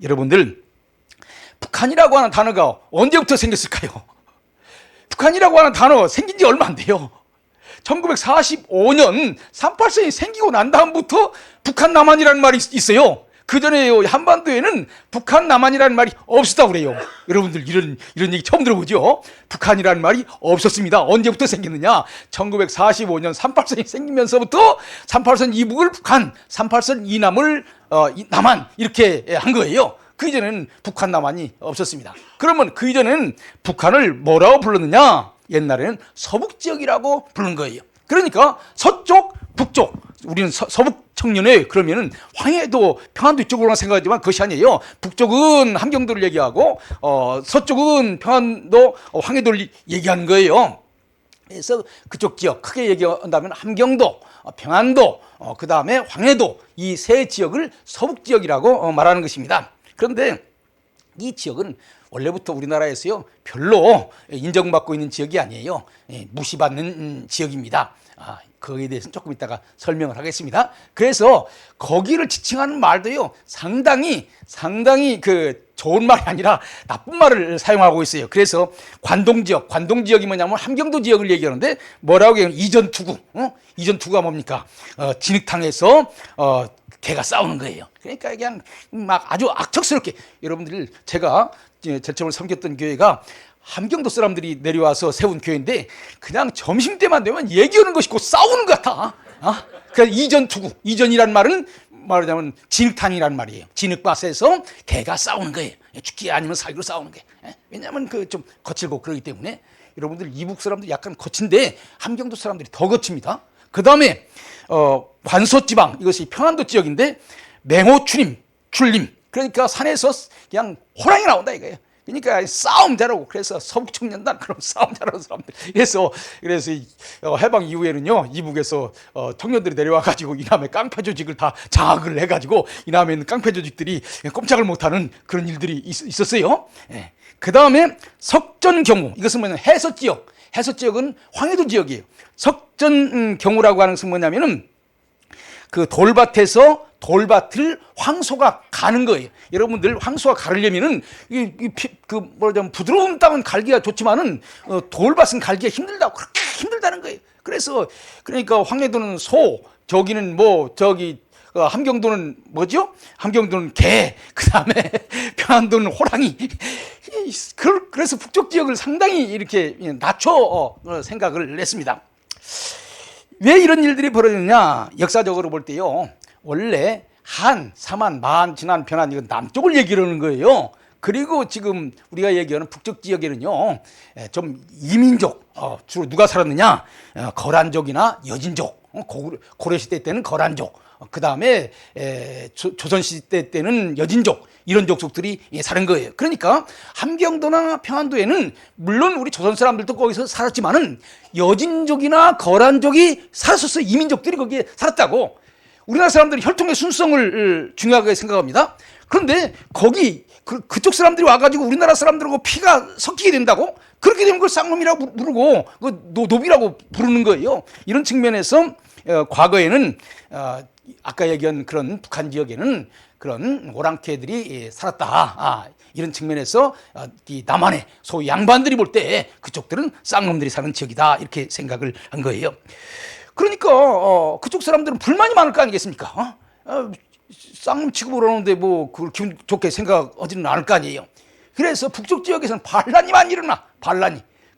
여러분들, 북한이라고 하는 단어가 언제부터 생겼을까요? 북한이라고 하는 단어 생긴 지 얼마 안 돼요. 1945년 38선이 생기고 난 다음부터 북한 남한이라는 말이 있어요. 그 전에 한반도에는 북한 남한이라는 말이 없었다고 그래요. 여러분들 이런 얘기 처음 들어보죠? 북한이라는 말이 없었습니다. 언제부터 생겼느냐? 1945년 38선이 생기면서부터 38선 이북을 북한, 38선 이남을 남한 이렇게 한 거예요. 그 이전에는 북한 남한이 없었습니다. 그러면 그 이전에는 북한을 뭐라고 불렀느냐? 옛날에는 서북지역이라고 부르는 거예요. 그러니까 서쪽, 북쪽, 우리는 서북 청년회 그러면은 황해도, 평안도 이쪽으로만 생각하지만 그것이 아니에요. 북쪽은 함경도를 얘기하고 서쪽은 평안도, 황해도를 얘기하는 거예요. 그래서 그쪽 지역 크게 얘기한다면 함경도, 평안도, 그 다음에 황해도, 이 세 지역을 서북지역이라고 말하는 것입니다. 그런데 이 지역은 원래부터 우리나라에서요 별로 인정받고 있는 지역이 아니에요. 무시받는 지역입니다. 거기에 대해서는 조금 이따가 설명을 하겠습니다. 그래서 거기를 지칭하는 말도요 상당히 그 좋은 말이 아니라 나쁜 말을 사용하고 있어요. 그래서 관동지역이 뭐냐면 함경도 지역을 얘기하는데 뭐라고 해요? 이전투구. 이전투구가 뭡니까? 진흙탕에서 개가 싸우는 거예요. 그러니까 그냥 막 아주 악척스럽게, 여러분들, 제가 제처음을 섬겼던 교회가 함경도 사람들이 내려와서 세운 교회인데 그냥 점심때만 되면 얘기하는 것이 곧 싸우는 것 같아. 그러니까 이전투구, 이전이란 말은 말하자면 진흙탕이란 말이에요. 진흙밭에서 개가 싸우는 거예요. 죽기 아니면 살기로 싸우는 게. 왜냐하면 그 좀 거칠고 그러기 때문에. 여러분들, 이북 사람들 약간 거친데 함경도 사람들이 더 거칩니다. 그 다음에 관서지방, 이것이 평안도 지역인데 맹호출림, 그러니까 산에서 그냥 호랑이 나온다 이거예요. 그러니까 싸움 잘하고, 그래서 서북청년단 그럼 싸움 잘하는 사람들. 그래서 해방 이후에는요 이북에서 청년들이 내려와 가지고 이남의 깡패 조직을 다 장악을 해가지고 이남에 있는 깡패 조직들이 꼼짝을 못하는 그런 일들이 있었어요. 그 다음에 석전경우, 이것은 뭐냐면 해서지역은 황해도 지역이에요. 석전경우라고 하는 것은 뭐냐면은 그 돌밭에서 돌밭을 황소가 가는 거예요. 여러분들, 황소가 가려면은 뭐냐면 부드러운 땅은 갈기가 좋지만은 돌밭은 갈기가 힘들다고, 그렇게 힘들다는 거예요. 그러니까 황해도는 소, 저기는 함경도는 뭐죠? 함경도는 개, 그 다음에 평안도는 호랑이. 그래서 북쪽 지역을 상당히 이렇게 낮춰 생각을 했습니다. 왜 이런 일들이 벌어졌냐? 역사적으로 볼 때요, 원래 한, 사만, 만, 진안, 변안, 이건 남쪽을 얘기하는 거예요. 그리고 지금 우리가 얘기하는 북쪽 지역에는요 좀 이민족, 주로 누가 살았느냐? 거란족이나 여진족, 고려시대 때는 거란족, 그 다음에 조선시대 때는 여진족, 이런 족속들이 사는 거예요. 그러니까 함경도나 평안도에는 물론 우리 조선 사람들도 거기서 살았지만은 여진족이나 거란족이 살았었어요. 이민족들이 거기에 살았다고. 우리나라 사람들이 혈통의 순수성을 중요하게 생각합니다. 그런데 거기 그쪽 사람들이 와가지고 우리나라 사람들하고 피가 섞이게 된다고? 그렇게 되면 그걸 쌍놈이라고 부르고 노비라고 부르는 거예요. 이런 측면에서 과거에는 아까 얘기한 그런 북한 지역에는 그런 오랑캐들이 살았다. 이런 측면에서 이 남한의 소위 양반들이 볼 때 그쪽들은 쌍놈들이 사는 지역이다, 이렇게 생각을 한 거예요. 그러니까 그쪽 사람들은 불만이 많을 거 아니겠습니까? 쌍놈 취급을 하는데 뭐 그걸 기분 좋게 생각하지는 않을 거 아니에요. 그래서 북쪽 지역에서는 반란이 많이 일어나.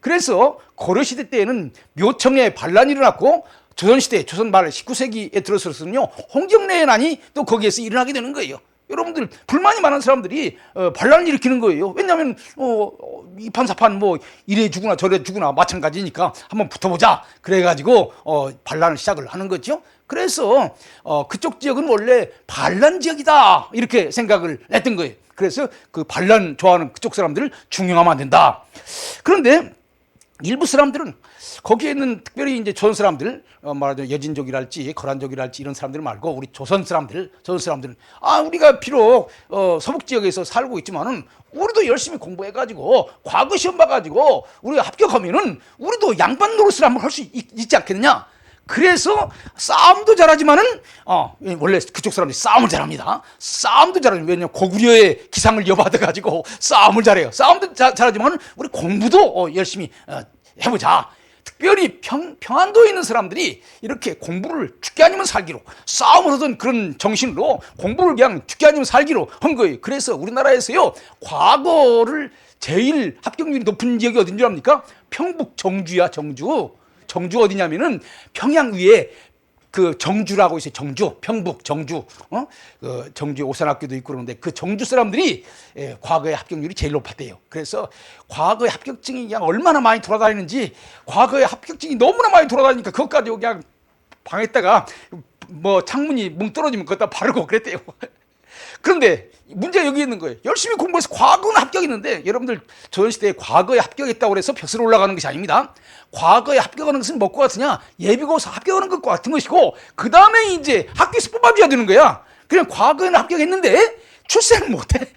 그래서 고려시대 때에는 묘청에 반란이 일어났고, 조선시대, 조선 말 19세기에 들어서는요 홍경래의 난이 또 거기에서 일어나게 되는 거예요. 여러분들, 불만이 많은 사람들이 반란을 일으키는 거예요. 왜냐하면 이판사판 뭐 이래 주구나 저래 주구나 마찬가지니까 한번 붙어보자, 그래가지고 반란을 시작을 하는 거죠. 그래서 그쪽 지역은 원래 반란 지역이다, 이렇게 생각을 했던 거예요. 그래서 그 반란 좋아하는 그쪽 사람들을 중용하면 안 된다. 그런데 일부 사람들은 거기에 있는 특별히 이제 조선 사람들, 말하자면 여진족이랄지 거란족이랄지 이런 사람들 말고 우리 조선 사람들은 우리가 비록 서북 지역에서 살고 있지만은 우리도 열심히 공부해가지고 과거 시험 봐가지고 우리가 합격하면은 우리도 양반 노릇을 한번 할 수 있지 않겠느냐? 그래서 싸움도 잘하지만은 원래 그쪽 사람들이 싸움을 잘합니다. 싸움도 잘하죠. 왜냐면 고구려의 기상을 이어받아 가지고 싸움을 잘해요. 싸움도 잘하지만 우리 공부도 열심히 해보자. 특별히 평안도에 있는 사람들이 이렇게 공부를 죽게 아니면 살기로, 싸움을 하던 그런 정신으로 공부를 그냥 죽게 아니면 살기로 한 거예요. 그래서 우리나라에서요, 과거를 제일 합격률이 높은 지역이 어딘 줄 압니까? 평북 정주야, 정주. 정주 어디냐면은 평양 위에 그 정주라고 있어요. 정주, 평북 정주, 그 정주에 오산학교도 있고 그러는데 그 정주 사람들이 과거의 합격률이 제일 높았대요. 그래서 과거의 합격증이 그냥 얼마나 많이 돌아다니는지, 과거의 합격증이 너무나 많이 돌아다니니까 그것까지 그냥 방에다가 뭐 창문이 뭉 떨어지면 그것다 바르고 그랬대요. 그런데 문제가 여기 있는 거예요. 열심히 공부해서 과거는 합격했는데, 여러분들 조선시대에 과거에 합격했다고 해서 벼슬 올라가는 것이 아닙니다. 과거에 합격하는 것은 뭐과 같으냐? 예비고사 합격하는 것과 같은 것이고, 그 다음에 이제 학교에서 뽑아줘야 되는 거야. 그냥 과거에는 합격했는데 출세는 못해.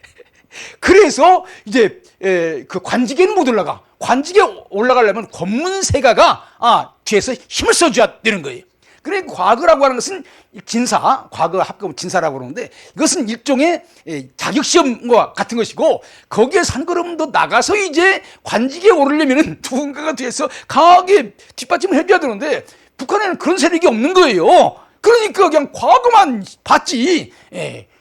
그래서 이제 그 관직에는 못 올라가. 관직에 올라가려면 권문세가가 뒤에서 힘을 써줘야 되는 거예요. 그래, 과거라고 하는 것은 진사, 과거 합격은 진사라고 그러는데, 이것은 일종의 자격시험과 같은 것이고, 거기에서 한 걸음 더 나가서 이제 관직에 오르려면 누군가가 뒤에서 강하게 뒷받침을 해줘야 되는데, 북한에는 그런 세력이 없는 거예요. 그러니까 그냥 과거만 봤지,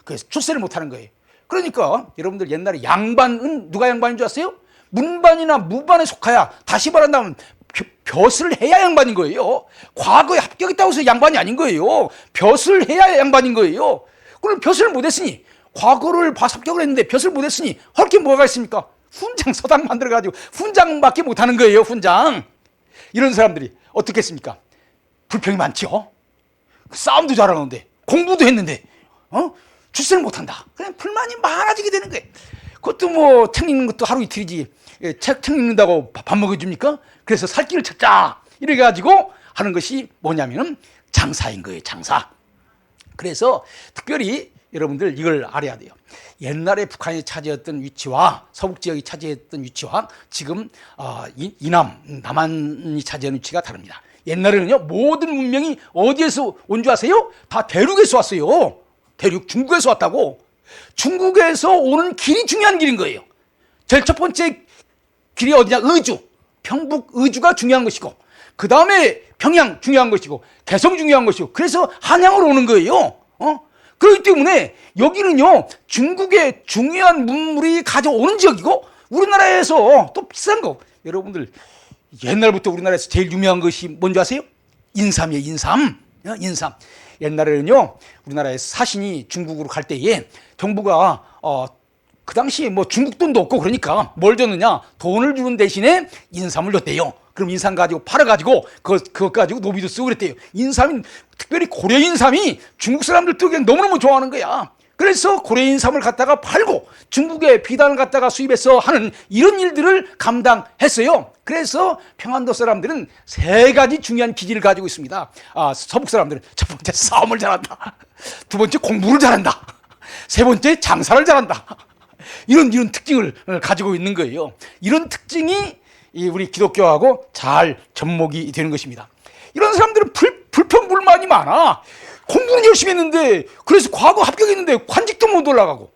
그래서 출세를 못하는 거예요. 그러니까 여러분들 옛날에 양반은 누가 양반인 줄 아세요? 문반이나 무반에 속하야, 다시 말한다면 벼슬을 해야 양반인 거예요. 과거에 합격했다고 해서 양반이 아닌 거예요. 벼슬을 해야 양반인 거예요. 그럼 벼슬을 못했으니, 과거를 봐서 합격을 했는데 벼슬을 못했으니 할 게 뭐가 있습니까? 훈장 서당 만들어가지고 훈장밖에 못하는 거예요. 훈장. 이런 사람들이 어떻게 했습니까? 불평이 많죠. 싸움도 잘하는데, 공부도 했는데 출세를 못한다. 그냥 불만이 많아지게 되는 거예요. 그것도 뭐 책 읽는 것도 하루 이틀이지, 책 읽는다고 밥 먹여줍니까? 그래서 살 길을 찾자, 이래가지고 하는 것이 뭐냐면은 장사인 거예요. 장사. 그래서 특별히 여러분들 이걸 알아야 돼요. 옛날에 북한이 차지했던 위치와 서북 지역이 차지했던 위치와 지금 남한이 차지한 위치가 다릅니다. 옛날에는요, 모든 문명이 어디에서 온 줄 아세요? 다 대륙에서 왔어요. 대륙, 중국에서 왔다고. 중국에서 오는 길이 중요한 길인 거예요. 제일 첫 번째 길이 어디냐? 의주. 평북 의주가 중요한 것이고, 그 다음에 평양 중요한 것이고, 개성 중요한 것이고, 그래서 한양으로 오는 거예요. 그렇기 때문에 여기는요, 중국의 중요한 문물이 가져오는 지역이고, 우리나라에서 또 비싼 거, 여러분들 옛날부터 우리나라에서 제일 유명한 것이 뭔지 아세요? 인삼이에요. 인삼. 인삼. 옛날에는요, 우리나라에서 사신이 중국으로 갈 때에 정부가 그 당시에 뭐 중국 돈도 없고 그러니까 뭘 줬느냐? 돈을 주는 대신에 인삼을 줬대요. 그럼 인삼 가지고 팔아가지고 그것 가지고 노비도 쓰고 그랬대요. 인삼이, 특별히 고려 인삼이 중국 사람들도 그냥 너무너무 좋아하는 거야. 그래서 고려 인삼을 갖다가 팔고 중국의 비단을 갖다가 수입해서 하는 이런 일들을 감당했어요. 그래서 평안도 사람들은 세 가지 중요한 기질을 가지고 있습니다. 서북 사람들은 첫 번째 싸움을 잘한다. 두 번째 공부를 잘한다. 세 번째 장사를 잘한다. 이런 특징을 가지고 있는 거예요. 이런 특징이 우리 기독교하고 잘 접목이 되는 것입니다. 이런 사람들은 불평불만이 많아. 공부는 열심히 했는데, 그래서 과거 합격했는데 관직도 못 올라가고,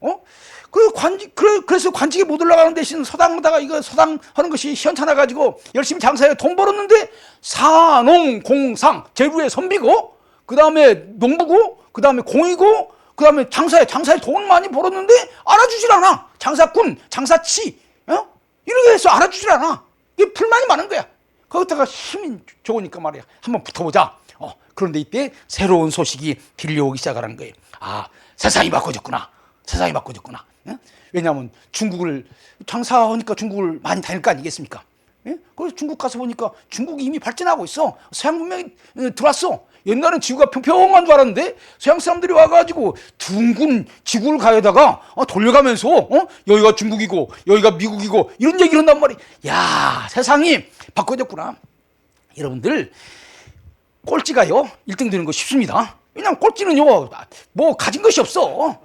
그래서 관직에 못 올라가는 대신 서당에다가 이거 서당 하는 것이 시원찮아 가지고 열심히 장사해 돈 벌었는데, 사농공상 재루의 선비고, 그 다음에 농부고, 그 다음에 공이고, 그 다음에 장사에 돈 많이 벌었는데 알아주질 않아. 장사꾼, 장사치, 이렇게 해서 알아주질 않아. 이게 불만이 많은 거야. 거기다가 힘이 좋으니까 말이야, 한번 붙어보자. 그런데 이때 새로운 소식이 들려오기 시작하는 거예요. 세상이 바꿔졌구나. 세상이 바꿔졌구나. 왜냐하면 중국을 장사하니까 중국을 많이 다닐 거 아니겠습니까? 그래서 중국 가서 보니까 중국이 이미 발전하고 있어. 서양 문명이 들어왔어. 옛날엔 지구가 평평한 줄 알았는데 서양 사람들이 와가지고 둥근 지구를 가에다가 돌려가면서 여기가 중국이고 여기가 미국이고 이런 얘기를 한단 말이야. 야, 세상이 바꿔졌구나. 여러분들, 꼴찌가요 1등 되는 거 쉽습니다. 왜냐하면 꼴찌는요, 뭐 가진 것이 없어.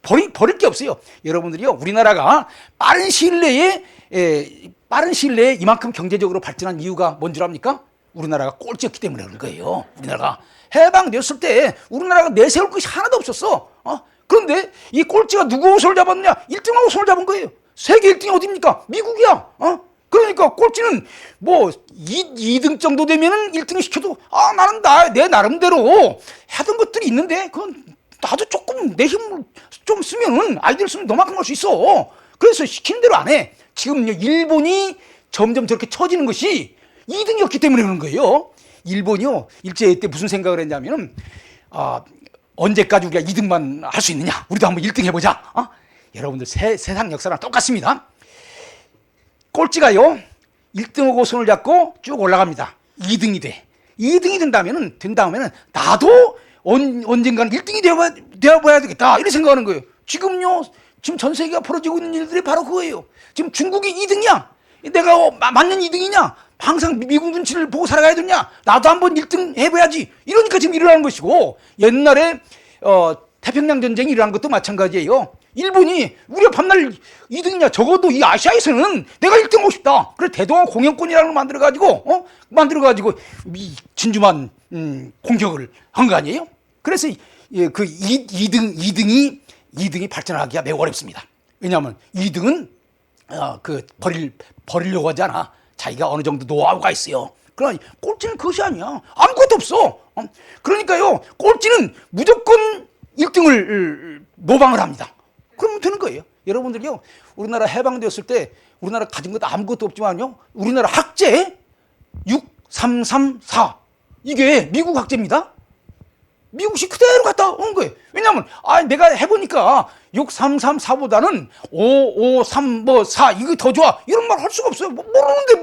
버릴 게 없어요. 여러분들이요, 우리나라가 빠른 시일 내에 이만큼 경제적으로 발전한 이유가 뭔 줄 압니까? 우리나라가 꼴찌였기 때문에 그런 거예요. 우리나라가 해방되었을 때 우리나라가 내세울 것이 하나도 없었어. 그런데 이 꼴찌가 누구 손을 잡았느냐? 1등하고 손을 잡은 거예요. 세계 1등이 어디입니까? 미국이야. 그러니까 꼴찌는 뭐 2등 정도 되면은 1등 시켜도 나는 내 나름대로 하던 것들이 있는데 그건 나도 조금 내 힘을 좀 쓰면은 아이들 쓰면 너만큼 할 수 있어. 그래서 시키는 대로 안 해. 지금 일본이 점점 저렇게 처지는 것이 2등이었기 때문에 그런 거예요. 일본이요 일제 때 무슨 생각을 했냐면은 언제까지 우리가 2등만 할 수 있느냐? 우리도 한번 1등 해보자. 여러분들 세상 역사랑 똑같습니다. 꼴찌가요 1등하고 손을 잡고 쭉 올라갑니다. 2등이 돼. 2등이 된다면은 나도 언젠가는 1등이 되어봐야 되겠다 이렇게 생각하는 거예요. 지금 전 세계가 벌어지고 있는 일들이 바로 그거예요. 지금 중국이 2등이야. 내가 맞는 2등이냐? 항상 미국 눈치를 보고 살아가야 되냐? 나도 한번 1등 해봐야지. 이러니까 지금 일어나는 것이고, 옛날에 태평양 전쟁이 일어난 것도 마찬가지예요. 일본이 우리가 밤날 2등이냐? 적어도 이 아시아에서는 내가 1등 하고 싶다. 그래서 대동아 공영권이라는 걸 만들어가지고 진주만 공격을 한 거 아니에요? 그래서 그 2등이 발전하기가 매우 어렵습니다. 왜냐하면 2등은 버리려고 하지 않아. 자기가 어느 정도 노하우가 있어요. 그러나 꼴찌는 그것이 아니야. 아무것도 없어. 그러니까요, 꼴찌는 무조건 1등을 모방을 합니다. 그러면 되는 거예요. 여러분들요, 우리나라 해방되었을 때 우리나라 가진 것도 아무것도 없지만요, 우리나라 학제 6334 이게 미국 학제입니다. 미국식 그대로 갔다 온 거예요. 왜냐하면 내가 해보니까 6334보다는 5534 이거 더 좋아 이런 말 할 수가 없어요. 모르는데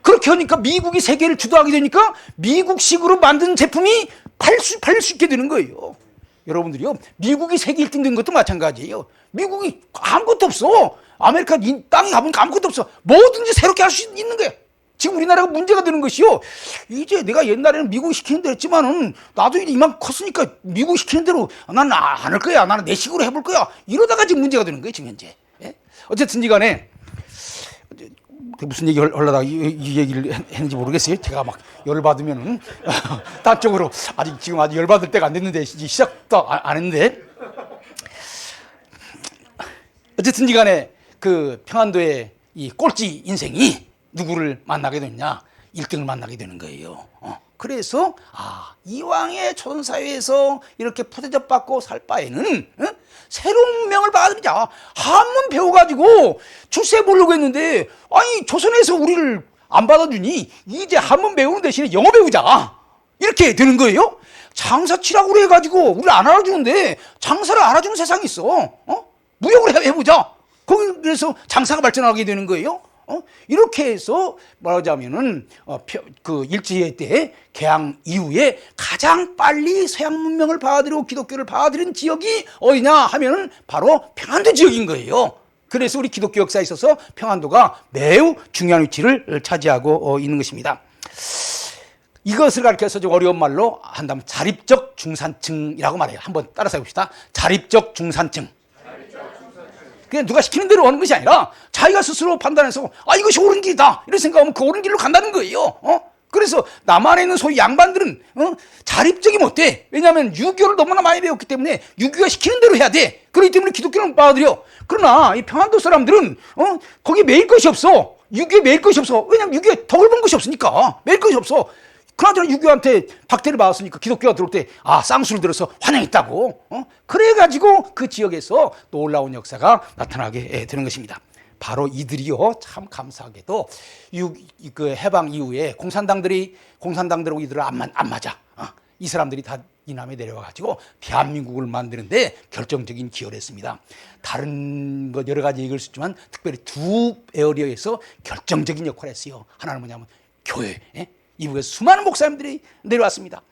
그렇게 하니까 미국이 세계를 주도하게 되니까 미국식으로 만든 제품이 팔릴 수 있게 되는 거예요. 여러분들이요, 미국이 세계 1등 된 것도 마찬가지예요. 미국이 아무것도 없어. 아메리카 땅에 가보니까 아무것도 없어. 뭐든지 새롭게 할 수 있는 거예요. 지금 우리나라가 문제가 되는 것이요, 이제 내가 옛날에는 미국 시키는 대로 했지만은 나도 이만 컸으니까 미국 시키는 대로 나는 안 할 거야. 나는 내 식으로 해볼 거야. 이러다가 지금 문제가 되는 거예요, 지금 현재. 예? 어쨌든지 간에 무슨 얘기 하려다가 이 얘기를 했는지 모르겠어요. 제가 막 열받으면은 딴 쪽으로 지금 아직 열받을 때가 안 됐는데 시작도 안 했는데, 어쨌든지 간에 그 평안도의 이 꼴찌 인생이 누구를 만나게 되느냐? 1등을 만나게 되는 거예요. 그래서 이왕의 조선사회에서 이렇게 푸대접 받고 살 바에는 새로운 운명을 받아들이자. 한문 배워가지고 출세 보려고 했는데 조선에서 우리를 안 받아주니 이제 한문 배우는 대신에 영어 배우자. 이렇게 되는 거예요. 장사 치라고 그래가지고 우리를 안 알아주는데 장사를 알아주는 세상이 있어. 무역을 해보자. 그래서 장사가 발전하게 되는 거예요. 이렇게 해서 말하자면은 그 일제시대 때 개항 이후에 가장 빨리 서양 문명을 받아들이고 기독교를 받아들인 지역이 어디냐 하면은 바로 평안도 지역인 거예요. 그래서 우리 기독교 역사에 있어서 평안도가 매우 중요한 위치를 차지하고 있는 것입니다. 이것을 가르쳐서 좀 어려운 말로 한다면 자립적 중산층이라고 말해요. 한번 따라서 해봅시다. 자립적 중산층. 그냥 누가 시키는 대로 하는 것이 아니라 자기가 스스로 판단해서 이것이 옳은 길이다 이런 생각하면 그 옳은 길로 간다는 거예요. 그래서 남한에 있는 소위 양반들은 자립적이 못돼. 왜냐하면 유교를 너무나 많이 배웠기 때문에 유교가 시키는 대로 해야 돼. 그렇기 때문에 기독교는 받아들여. 그러나 이 평안도 사람들은 거기에 매일 것이 없어. 유교에 매일 것이 없어. 왜냐하면 유교에 덕을 본 것이 없으니까 매일 것이 없어. 그나저나 유교한테 박대를 받았으니까 기독교가 들어올 때 쌍수를 들어서 환영했다고. 그래가지고 그 지역에서 놀라운 역사가 나타나게 되는 것입니다. 바로 이들이요, 참 감사하게도 그 해방 이후에 공산당들하고 이들을 안 맞아. 이 사람들이 다 이남에 내려와가지고 대한민국을 만드는데 결정적인 기여를 했습니다. 다른 것 여러 가지 얘기할 수 있지만 특별히 두 에어리어에서 결정적인 역할을 했어요. 하나는 뭐냐면 교회. 이북에서 수많은 목사님들이 내려왔습니다.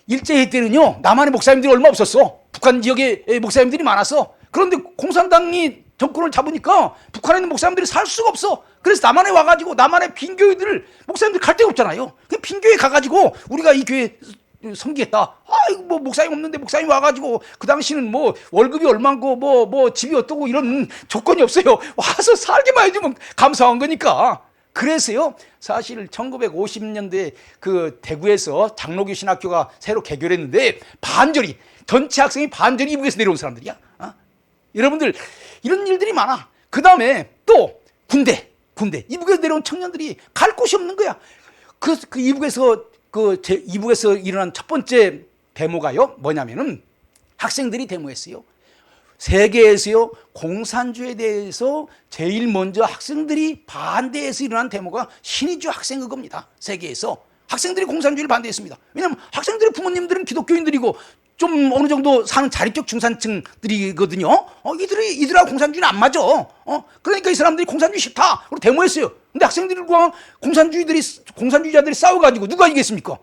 일제시대 때는요, 남한의 목사님들이 얼마 없었어. 북한 지역에 목사님들이 많았어. 그런데 공산당이 정권을 잡으니까 북한에 있는 목사님들이 살 수가 없어. 그래서 남한에 와가지고 남한의 빈 교회들을 목사님들 갈 데가 없잖아요. 그 빈 교회 가가지고 우리가 이 교회 섬기겠다. 뭐 목사님 없는데 목사님 와가지고 그 당시는 뭐 월급이 얼마고 뭐 집이 어떠고 이런 조건이 없어요. 와서 살게만 해주면 감사한 거니까. 그래서요, 사실 1950년대 그 대구에서 장로교 신학교가 새로 개교를 했는데 반절이, 전체 학생이 반절이 이북에서 내려온 사람들이야. 여러분들, 이런 일들이 많아. 그 다음에 또 군대. 이북에서 내려온 청년들이 갈 곳이 없는 거야. 그 이북에서 일어난 첫 번째 데모가요, 뭐냐면은 학생들이 데모했어요. 세계에서요, 공산주의에 대해서 제일 먼저 학생들이 반대해서 일어난 데모가 신의주 학생의거입니다. 세계에서 학생들이 공산주의를 반대했습니다. 왜냐하면 학생들의 부모님들은 기독교인들이고 좀 어느 정도 사는 자립적 중산층들이거든요. 이들하고 공산주의는 안 맞아. 그러니까 이 사람들이 공산주의 싫다. 그리고 데모했어요. 근데 학생들과 공산주의자들이 싸워가지고 누가 이겼습니까?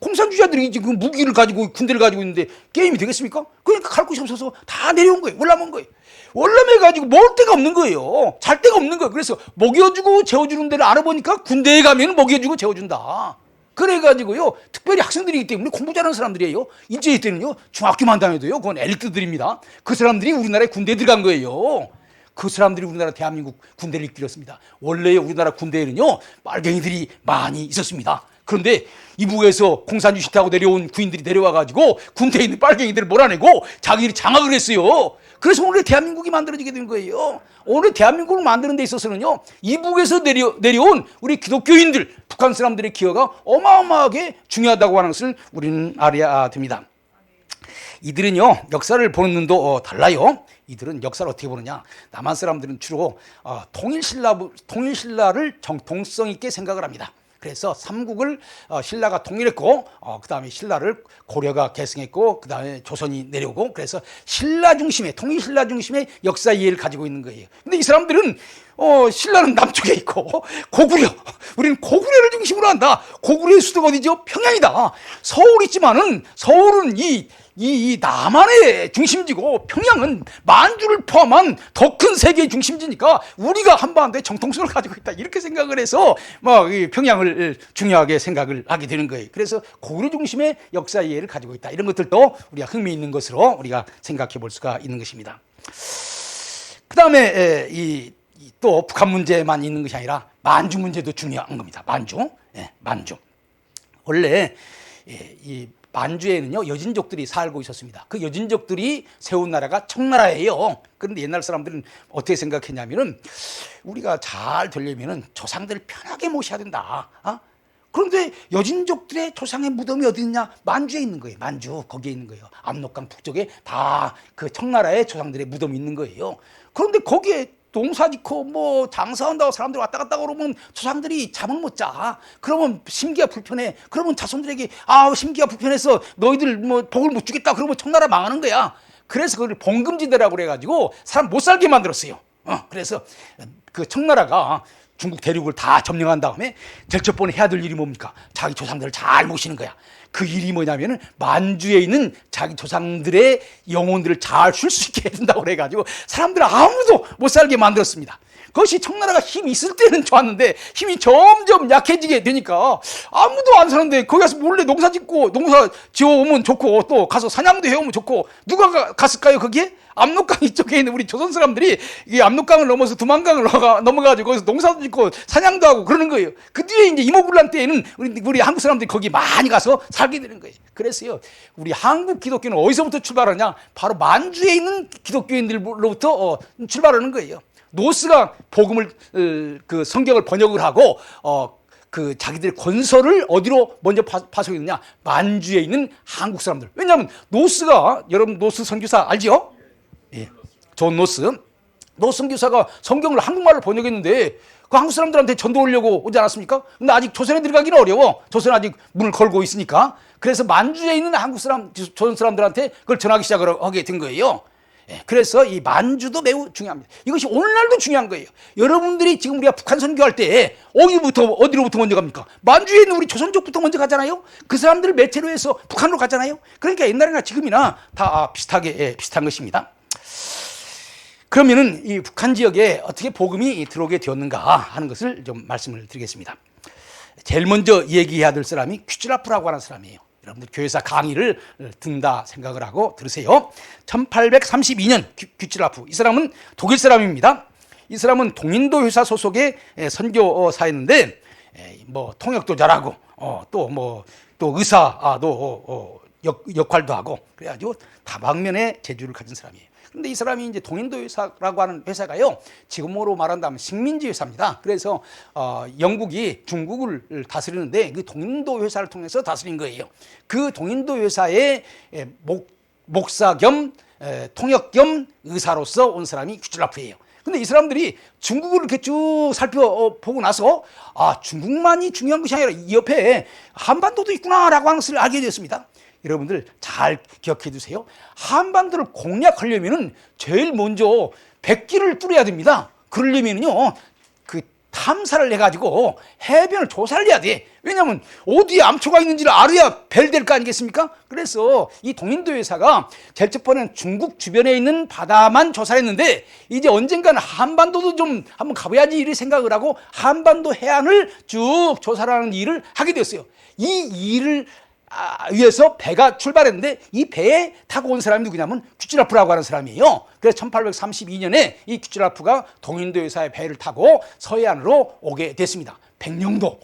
공산주의자들이 지금 무기를 가지고 군대를 가지고 있는데 게임이 되겠습니까? 그러니까 갈 곳이 없어서 다 내려온 거예요. 월남한 거예요. 월남해가지고 먹을 데가 없는 거예요. 잘 데가 없는 거예요. 그래서 먹여주고 재워주는 데를 알아보니까 군대에 가면 먹여주고 재워준다. 그래가지고요, 특별히 학생들이기 때문에 공부 잘하는 사람들이에요. 이제 때는요, 중학교만 다녀도요, 그건 엘리트들입니다. 그 사람들이 우리나라에 군대에 들어간 거예요. 그 사람들이 우리나라 대한민국 군대를 이끌었습니다. 원래 우리나라 군대에는요, 빨갱이들이 많이 있었습니다. 그런데 이북에서 공산주의 싫다고 내려온 군인들이 내려와가지고 군대에 있는 빨갱이들을 몰아내고 자기들이 장악을 했어요. 그래서 오늘 대한민국이 만들어지게 된 거예요. 오늘 대한민국을 만드는 데 있어서는요, 이북에서 내려온 우리 기독교인들, 북한 사람들의 기여가 어마어마하게 중요하다고 하는 것을 우리는 알아야 됩니다. 이들은요, 역사를 보는 눈도 달라요. 이들은 역사를 어떻게 보느냐. 남한 사람들은 주로 통일신라를 정통성 있게 생각을 합니다. 그래서 삼국을 신라가 통일했고, 그 다음에 신라를 고려가 계승했고, 그 다음에 조선이 내려오고, 그래서 통일 신라 중심의 역사 이해를 가지고 있는 거예요. 근데 이 사람들은 신라는 남쪽에 있고 고구려, 우리는 고구려를 중심으로 한다. 고구려의 수도가 어디죠? 평양이다. 서울 있지만은 서울은 이 남한의 중심지고 평양은 만주를 포함한 더 큰 세계의 중심지니까 우리가 한반도에 정통성을 가지고 있다. 이렇게 생각을 해서 이 평양을 중요하게 생각을 하게 되는 거예요. 그래서 고구려 중심의 역사 이해를 가지고 있다. 이런 것들도 우리가 흥미있는 것으로 우리가 생각해 볼 수가 있는 것입니다. 그 다음에 또 북한 문제만 있는 것이 아니라 만주 문제도 중요한 겁니다. 만주. 원래 이 만주에는요, 여진족들이 살고 있었습니다. 그 여진족들이 세운 나라가 청나라예요. 그런데 옛날 사람들은 어떻게 생각했냐면은 우리가 잘 되려면은 조상들을 편하게 모셔야 된다. 그런데 여진족들의 조상의 무덤이 어디 있냐? 만주에 있는 거예요. 만주, 거기에 있는 거예요. 압록강 북쪽에 다 그 청나라의 조상들의 무덤이 있는 거예요. 그런데 거기에 농사 짓고 장사한다고 사람들이 왔다 갔다 그러면 조상들이 잠을 못 자. 그러면 심기가 불편해. 그러면 자손들에게 심기가 불편해서 너희들 복을 못 주겠다. 그러면 청나라 망하는 거야. 그래서 그걸 봉금지대라고 그래가지고 사람 못 살게 만들었어요. 그래서 그 청나라가 중국 대륙을 다 점령한 다음에 제일 첫 번에 해야 될 일이 뭡니까? 자기 조상들을 잘 모시는 거야. 그 일이 뭐냐면은 만주에 있는 자기 조상들의 영혼들을 잘 쉴 수 있게 해준다고 그래가지고 사람들 아무도 못 살게 만들었습니다. 그것이 청나라가 힘이 있을 때는 좋았는데 힘이 점점 약해지게 되니까 아무도 안 사는데 거기 가서 몰래 농사 지어오면 좋고 또 가서 사냥도 해오면 좋고 누가 갔을까요? 거기에? 압록강 이쪽에 있는 우리 조선 사람들이 이 압록강을 넘어서 두만강을 넘어가지고 거기서 농사도 짓고 사냥도 하고 그러는 거예요. 그 뒤에 이제 이모군란 때에는 우리 한국 사람들이 거기 많이 가서 살게 되는 거예요. 그래서요, 우리 한국 기독교는 어디서부터 출발하냐? 바로 만주에 있는 기독교인들로부터 출발하는 거예요. 노스가 복음을 그 성경을 번역을 하고 그 자기들의 건설을 어디로 먼저 파송했느냐? 만주에 있는 한국 사람들. 왜냐하면 노스가, 여러분 노스 선교사 알지요? 예, 존 노스 선교사가 성경을 한국말로 번역했는데 그 한국 사람들한테 전도하려고 오지 않았습니까? 근데 아직 조선에 들어가기는 어려워. 조선은 아직 문을 걸고 있으니까. 그래서 만주에 있는 조선 사람들한테 그걸 전하기 시작을 하게 된 거예요. 그래서 이 만주도 매우 중요합니다. 이것이 오늘날도 중요한 거예요. 여러분들이 지금 우리가 북한 선교할 때 어디로부터 먼저 갑니까? 만주에 있는 우리 조선족부터 먼저 가잖아요. 그 사람들을 매체로 해서 북한으로 가잖아요. 그러니까 옛날이나 지금이나 다 비슷한 것입니다. 그러면은 이 북한 지역에 어떻게 복음이 들어오게 되었는가 하는 것을 좀 말씀을 드리겠습니다. 제일 먼저 얘기해야 될 사람이 퀴즈라프라고 하는 사람이에요. 여러분들 교회사 강의를 듣는다 생각을 하고 들으세요. 1832년 퀴즈라프, 이 사람은 독일 사람입니다. 이 사람은 동인도 회사 소속의 선교사였는데 뭐 통역도 잘하고 또 의사도 역할도 하고 그래가지고 다방면의 재주를 가진 사람이에요. 그런데 이 사람이 이제 동인도 회사라고 하는 회사가요, 지금으로 말한다면 식민지 회사입니다. 그래서 영국이 중국을 다스리는데 그 동인도 회사를 통해서 다스린 거예요. 그 동인도 회사의 목사 겸 통역 겸 의사로서 온 사람이 규칠라프예요. 근데 이 사람들이 중국을 이렇게 쭉 살펴보고 나서 중국만이 중요한 것이 아니라 이 옆에 한반도도 있구나라고 하는 것을 알게 되었습니다. 여러분들 잘 기억해 두세요. 한반도를 공략하려면은 제일 먼저 백기를 뚫어야 됩니다. 그러려면요, 그 탐사를 해가지고 해변을 조사를 해야 돼. 왜냐하면 어디에 암초가 있는지를 알아야 배를 될 거 아니겠습니까? 그래서 이 동인도 회사가 제일 첫 번째는 중국 주변에 있는 바다만 조사했는데 이제 언젠가는 한반도도 좀 한번 가봐야지 이렇게 생각을 하고 한반도 해안을 쭉 조사하는 일을 하게 되었어요. 이 일을 위해서 배가 출발했는데 이 배에 타고 온 사람이 누구냐면 규칠라프라고 하는 사람이에요. 그래서 1832년에 이 규칠라프가 동인도 회사의 배를 타고 서해안으로 오게 됐습니다. 백령도,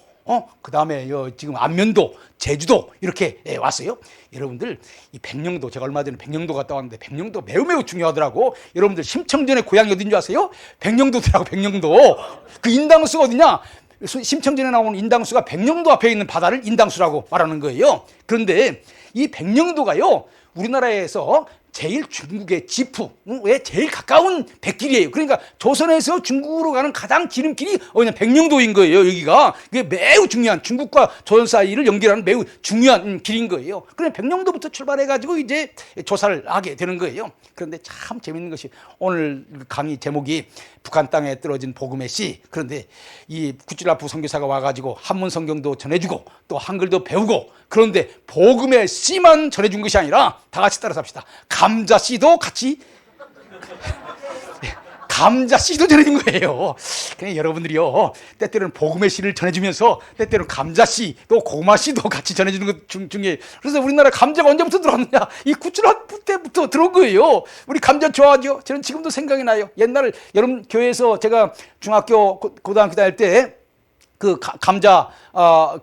그 다음에 지금 안면도, 제주도 이렇게 왔어요. 여러분들 이 백령도, 제가 얼마 전에 백령도 갔다 왔는데 백령도 매우 중요하더라고. 여러분들 심청전의 고향이 어딘 줄 아세요? 백령도더라고. 백령도. 그 인당수가 어디냐? 심청전에 나오는 인당수가 백령도 앞에 있는 바다를 인당수라고 말하는 거예요. 그런데 이 백령도가요, 우리나라에서 제일 중국의 지프에 제일 가까운 백길이에요. 그러니까 조선에서 중국으로 가는 가장 지름길이 어디냐, 백령도인 거예요. 여기가 그게 매우 중요한, 중국과 조선 사이를 연결하는 매우 중요한 길인 거예요. 그럼 백령도부터 출발해가지고 이제 조사를 하게 되는 거예요. 그런데 참 재밌는 것이 오늘 강의 제목이 북한 땅에 떨어진 복음의 씨. 그런데 이 규칠라프 선교사가 와가지고 한문 성경도 전해주고 또 한글도 배우고, 그런데 복음의 씨만 전해준 것이 아니라 다 같이 따라서 합시다. 감자 씨도 같이 감자 씨도 전해준 거예요. 그냥 여러분들이요, 때때로는 복음의 씨를 전해주면서 때때로는 감자 씨 또 고구마 씨도 같이 전해주는 것 중에, 그래서 우리나라 감자가 언제부터 들어왔느냐, 이 규칠라프 때부터 들어온 거예요. 우리 감자 좋아하죠? 저는 지금도 생각이 나요. 옛날 여러분 교회에서 제가 중학교 고등학교 다닐 때 그 감자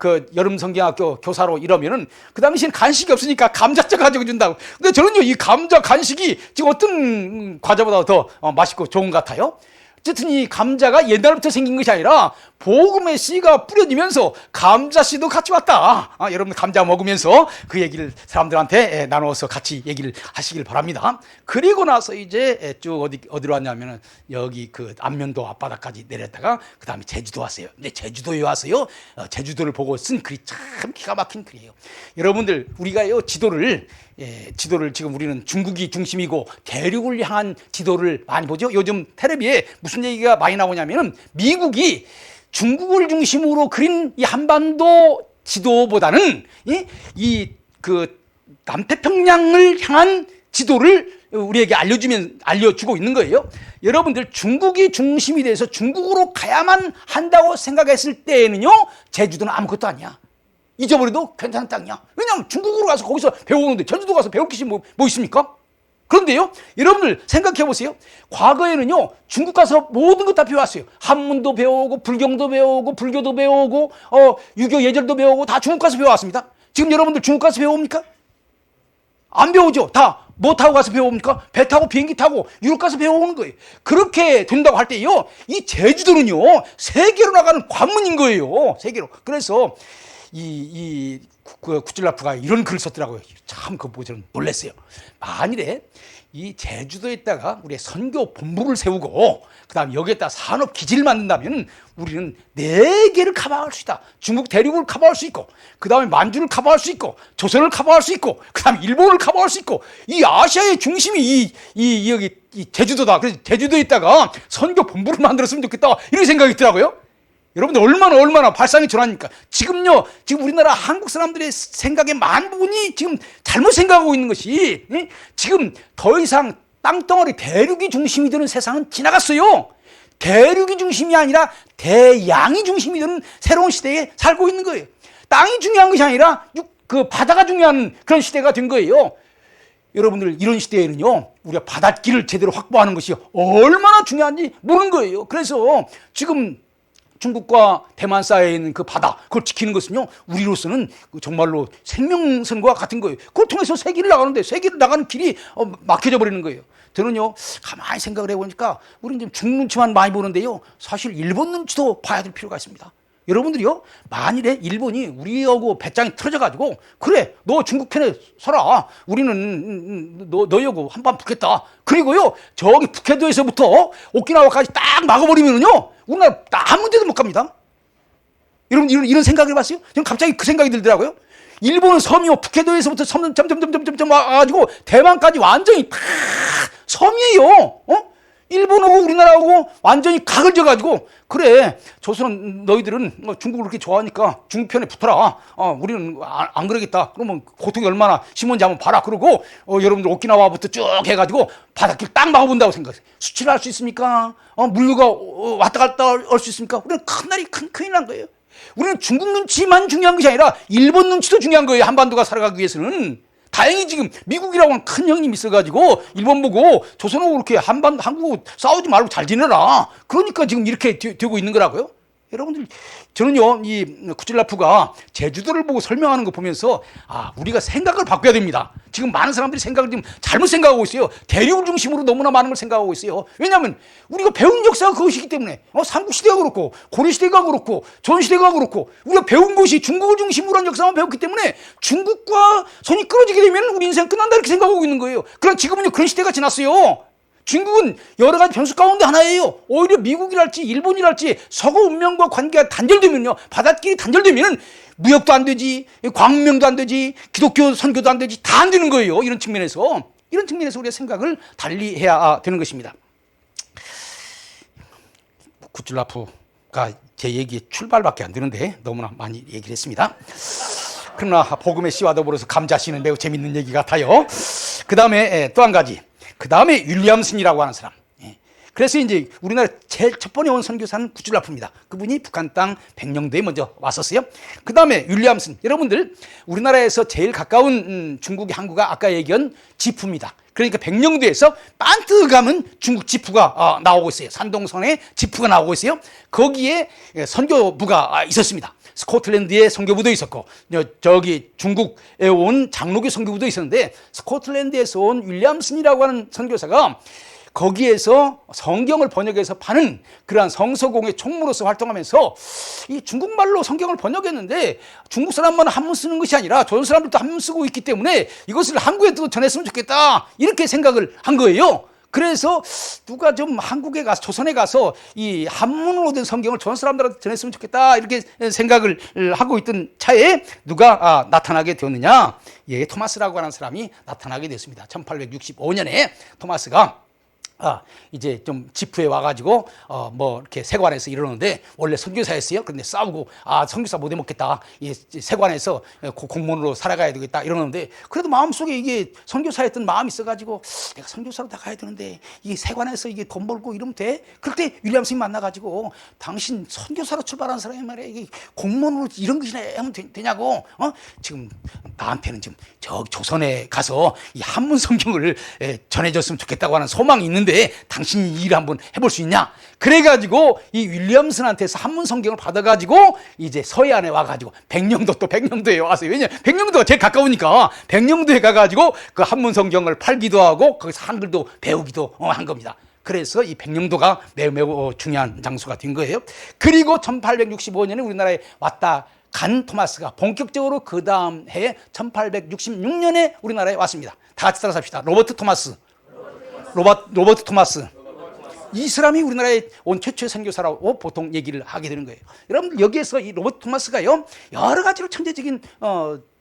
그 여름 성경학교 교사로 이러면은 그 당시엔 간식이 없으니까 감자째 가지고 준다고. 근데 저는요, 이 감자 간식이 지금 어떤 과자보다 더 맛있고 좋은 것 같아요. 어쨌든 이 감자가 옛날부터 생긴 것이 아니라 복음의 씨가 뿌려지면서 감자 씨도 같이 왔다. 여러분 감자 먹으면서 그 얘기를 사람들한테 나눠서 같이 얘기를 하시길 바랍니다. 그리고 나서 이제 쭉 어디로 왔냐면은 여기 그 안면도 앞바다까지 내렸다가 그 다음에 제주도 왔어요. 근데 제주도에 와서요, 제주도를 보고 쓴 글이 참 기가 막힌 글이에요. 여러분들 우리가요, 지도를 지금 우리는 중국이 중심이고 대륙을 향한 지도를 많이 보죠. 요즘 텔레비에 무슨 얘기가 많이 나오냐면은 미국이 중국을 중심으로 그린 이 한반도 지도보다는 그 남태평양을 향한 지도를 우리에게 알려주고 있는 거예요. 여러분들 중국이 중심이 돼서 중국으로 가야만 한다고 생각했을 때에는요, 제주도는 아무것도 아니야. 잊어버려도 괜찮은 땅이야. 왜냐하면 중국으로 가서 거기서 배우는데 제주도 가서 배울 것이 뭐 있습니까? 그런데요, 여러분들 생각해 보세요. 과거에는요, 중국 가서 모든 것 다 배워왔어요. 한문도 배우고 불경도 배우고 불교도 배우고 유교 예절도 배우고 다 중국 가서 배워왔습니다. 지금 여러분들 중국 가서 배웁니까? 안 배우죠. 다 뭐 타고 가서 배웁니까? 배 타고 비행기 타고 유럽 가서 배워오는 거예요. 그렇게 된다고 할 때요, 이 제주도는요, 세계로 나가는 관문인 거예요. 세계로. 그래서 규칠라프가 이런 글을 썼더라고요. 참 그거 보고 저는 놀랐어요. 만일에 이 제주도에다가 우리의 선교 본부를 세우고 그 다음 여기에다 산업 기지를 만든다면 우리는 4개를 커버할 수 있다. 중국 대륙을 커버할 수 있고, 그 다음에 만주를 커버할 수 있고, 조선을 커버할 수 있고, 그 다음에 일본을 커버할 수 있고, 이 아시아의 중심이 여기 제주도다. 그래서 제주도에다가 선교 본부를 만들었으면 좋겠다, 이런 생각이 있더라고요. 여러분들 얼마나 발상이 전하니까. 지금 우리나라 한국 사람들의 생각의 많은 부분이 지금 잘못 생각하고 있는 것이, 지금 더 이상 땅덩어리 대륙이 중심이 되는 세상은 지나갔어요. 대륙이 중심이 아니라 대양이 중심이 되는 새로운 시대에 살고 있는 거예요. 땅이 중요한 것이 아니라 그 바다가 중요한 그런 시대가 된 거예요. 여러분들 이런 시대에는요, 우리가 바닷길을 제대로 확보하는 것이 얼마나 중요한지 모르는 거예요. 그래서 지금 중국과 대만 사이에 있는 그 바다, 그걸 지키는 것은요, 우리로서는 정말로 생명선과 같은 거예요. 그걸 통해서 세계를 나가는데, 세계를 나가는 길이 막혀져 버리는 거예요. 저는요, 가만히 생각을 해보니까, 우리는 지금 중국 눈치만 많이 보는데요, 사실 일본 눈치도 봐야 될 필요가 있습니다. 여러분들이요, 만일에 일본이 우리하고 배짱이 틀어져가지고, 그래, 너 중국 편에 서라. 우리는 너희하고 한판 붙겠다. 그리고요, 저기 북해도에서부터 오키나와까지 딱 막아버리면은요, 우리나라 아무 데도 못 갑니다. 여러분, 이런 생각을 해봤어요? 저는 갑자기 그 생각이 들더라고요. 일본은 섬이요, 북해도에서부터 점점점점점점 와가지고 대만까지 완전히 다 섬이에요. 일본하고 우리나라하고 완전히 각을 져가지고, 그래, 조선 너희들은 중국을 그렇게 좋아하니까 중국 편에 붙어라. 우리는 안 그러겠다. 그러면 고통이 얼마나 심한지 한번 봐라. 그러고 여러분들 오키나와부터 쭉 해가지고 바닷길 딱 막아본다고 생각해요. 수출을 할 수 있습니까? 물류가 왔다 갔다 할 수 있습니까? 우리는 큰 날이 큰일 난 거예요. 우리는 중국 눈치만 중요한 것이 아니라 일본 눈치도 중요한 거예요. 한반도가 살아가기 위해서는. 다행히 지금 미국이라고 하는 큰 형님이 있어가지고 일본 보고 조선하고 그렇게 한국 싸우지 말고 잘 지내라. 그러니까 지금 이렇게 되고 있는 거라고요. 여러분들, 저는요, 이 쿠질라프가 제주도를 보고 설명하는 거 보면서, 우리가 생각을 바꿔야 됩니다. 지금 많은 사람들이 생각을 지금 잘못 생각하고 있어요. 대륙을 중심으로 너무나 많은 걸 생각하고 있어요. 왜냐하면 우리가 배운 역사가 그것이기 때문에, 삼국시대가 그렇고, 고려시대가 그렇고, 조선시대가 그렇고, 우리가 배운 것이 중국을 중심으로 한 역사만 배웠기 때문에 중국과 손이 끊어지게 되면 우리 인생 끝난다 이렇게 생각하고 있는 거예요. 그러나 지금은요, 그런 시대가 지났어요. 중국은 여러 가지 변수 가운데 하나예요. 오히려 미국이랄지 일본이랄지 서구文明과 관계가 단절되면요, 바닷길이 단절되면 무역도 안 되지, 광명도 안 되지, 기독교 선교도 안 되지, 다 안 되는 거예요. 이런 측면에서 우리가 생각을 달리 해야 되는 것입니다. 쿠질라프가 제 얘기의 출발밖에 안 되는데 너무나 많이 얘기를 했습니다. 그러나 복음의 씨와 더불어서 감자씨는 매우 재밌는 얘기 같아요. 그 다음에 또 한 가지, 그 다음에 윌리엄슨이라고 하는 사람. 그래서 이제 우리나라 제일 첫 번째 온 선교사는 쿠질라프입니다. 그분이 북한 땅 백령도에 먼저 왔었어요. 그 다음에 윌리엄슨. 여러분들, 우리나라에서 제일 가까운 중국의 항구가 아까 얘기한 지푸입니다. 그러니까 백령도에서 반트 가면 중국 지푸가 나오고 있어요. 산동선에 지푸가 나오고 있어요. 거기에 선교부가 있었습니다. 스코틀랜드에 선교부도 있었고, 저기 중국에 온 장로교 선교부도 있었는데, 스코틀랜드에서 온 윌리엄슨이라고 하는 선교사가 거기에서 성경을 번역해서 파는 그러한 성서공의 총무로서 활동하면서 이 중국말로 성경을 번역했는데, 중국 사람만 한문 쓰는 것이 아니라 조선 사람들도 한문 쓰고 있기 때문에 이것을 한국에도 전했으면 좋겠다, 이렇게 생각을 한 거예요. 그래서 누가 좀 한국에 가서, 조선에 가서 이 한문으로 된 성경을 조선 사람들한테 전했으면 좋겠다, 이렇게 생각을 하고 있던 차에 누가 나타나게 되었느냐? 토마스라고 하는 사람이 나타나게 됐습니다. 1865년에 토마스가 이제 좀 지프에 와가지고 뭐 이렇게 세관에서 이러는데, 원래 선교사였어요. 그런데 싸우고 선교사 못 해먹겠다, 이 세관에서 공무원으로 살아가야 되겠다 이러는데, 그래도 마음속에 이게 선교사였던 마음이 있어가지고, 내가 선교사로 나가야 되는데 이 세관에서 이게 돈 벌고 이러면 돼? 그때 윌리엄슨이 만나가지고, 당신 선교사로 출발한 사람이 말이야, 이게 공무원으로 이런 것이나 하면 되냐고, 지금 나한테는 지금 저 조선에 가서 이 한문 성경을 전해줬으면 좋겠다고 하는 소망이 있는데 당신이 이 일을 한번 해볼 수 있냐? 그래가지고 이 윌리엄슨한테서 한문 성경을 받아가지고 이제 서해안에 와가지고, 백령도에 와서, 왜냐면 백령도가 제일 가까우니까 백령도에 가가지고 그 한문 성경을 팔기도 하고 거기서 한글도 배우기도 한 겁니다. 그래서 이 백령도가 매우 중요한 장소가 된 거예요. 그리고 1865년에 우리나라에 왔다 간 토마스가 본격적으로 그 다음 해 1866년에 우리나라에 왔습니다. 다 같이 따라서 합시다. 로버트 토마스. 이 사람이 우리나라에 온 최초의 선교사라고 보통 얘기를 하게 되는 거예요. 여러분, 여기에서 이 로버트 토마스가요, 여러 가지로 천재적인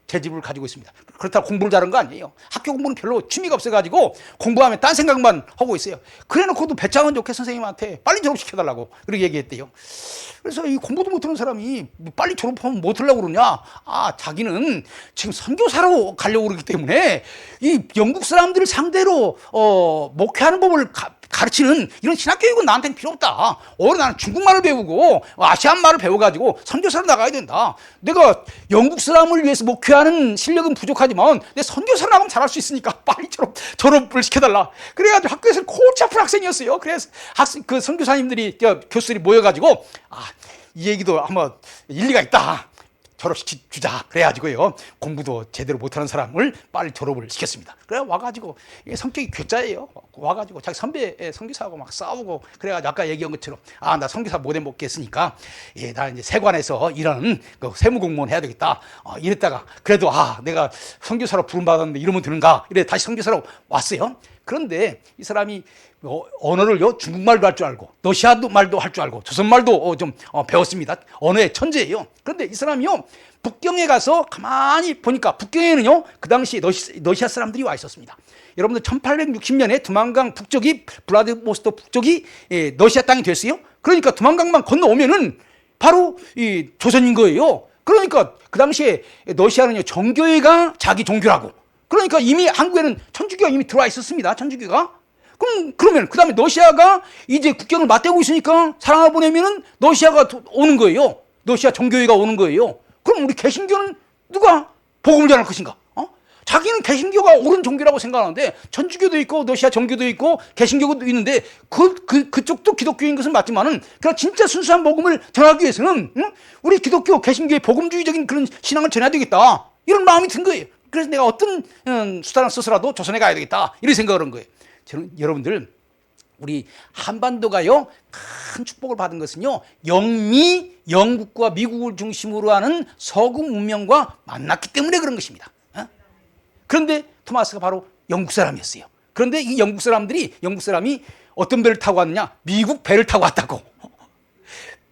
재주를 가지고 있습니다. 그렇다고 공부를 잘한 거 아니에요. 학교 공부는 별로 취미가 없어가지고 공부하면 딴 생각만 하고 있어요. 그래놓고도 배짱은 좋게 선생님한테 빨리 졸업시켜달라고 그렇게 얘기했대요. 그래서 이 공부도 못하는 사람이 빨리 졸업하면 뭐 하려고 그러냐? 자기는 지금 선교사로 가려고 그러기 때문에 이 영국 사람들을 상대로 목회하는 법을 가르치는 이런 신학교육은 나한테는 필요 없다. 오히려 나는 중국말을 배우고 아시안말을 배워가지고 선교사로 나가야 된다. 내가 영국 사람을 위해서 목회하는 실력은 부족하지만 내 선교사로 나가면 잘할 수 있으니까 빨리 졸업을 시켜달라. 그래가지고 학교에서 골치 아픈 학생이었어요. 그래서 그 선교사님들이, 교수들이 모여가지고 이 얘기도 한번 일리가 있다. 졸업시켜주자. 그래가지고요, 공부도 제대로 못하는 사람을 빨리 졸업을 시켰습니다. 그래 와가지고, 성격이 괴짜예요. 와가지고 자기 선배 선교사하고 막 싸우고, 그래가지고 아까 얘기한 것처럼, 나 선교사 못해 먹겠으니까, 나 이제 세관에서 일하는 그 세무공무원 해야 되겠다. 이랬다가, 그래도 내가 선교사로 부름받았는데 이러면 되는가? 이래 다시 선교사로 왔어요. 그런데 이 사람이 언어를요, 중국말도 할 줄 알고 러시아 말도 할 줄 알고 조선말도 좀 배웠습니다. 언어의 천재예요. 그런데 이 사람이요, 북경에 가서 가만히 보니까 북경에는요, 그 당시 러시아 사람들이 와 있었습니다. 여러분들 1860년에 두만강 북쪽이, 블라디보스토크 북쪽이 러시아 땅이 됐어요. 그러니까 두만강만 건너오면은 바로 이 조선인 거예요. 그러니까 그 당시에 러시아는요, 정교회가 자기 종교라고. 그러니까 이미 한국에는 천주교가 이미 들어와 있었습니다. 천주교가. 그러면 그 다음에 러시아가 이제 국경을 맞대고 있으니까 사람을 보내면은 러시아가 오는 거예요. 러시아 정교회가 오는 거예요. 그럼 우리 개신교는 누가 복음을 전할 것인가? 자기는 개신교가 옳은 종교라고 생각하는데, 천주교도 있고 러시아 정교도 있고 개신교도 있는데 그쪽도 기독교인 것은 맞지만은, 그러나 진짜 순수한 복음을 전하기 위해서는 우리 기독교 개신교의 복음주의적인 그런 신앙을 전해야 되겠다, 이런 마음이 든 거예요. 그래서 내가 어떤 수단을 써서라도 조선에 가야 되겠다, 이런 생각을 한 거예요. 저는 여러분들, 우리 한반도가요, 큰 축복을 받은 것은요, 영국과 미국을 중심으로 하는 서구 문명과 만났기 때문에 그런 것입니다. 그런데 토마스가 바로 영국 사람이었어요. 그런데 이 영국 사람이 어떤 배를 타고 왔느냐? 미국 배를 타고 왔다고.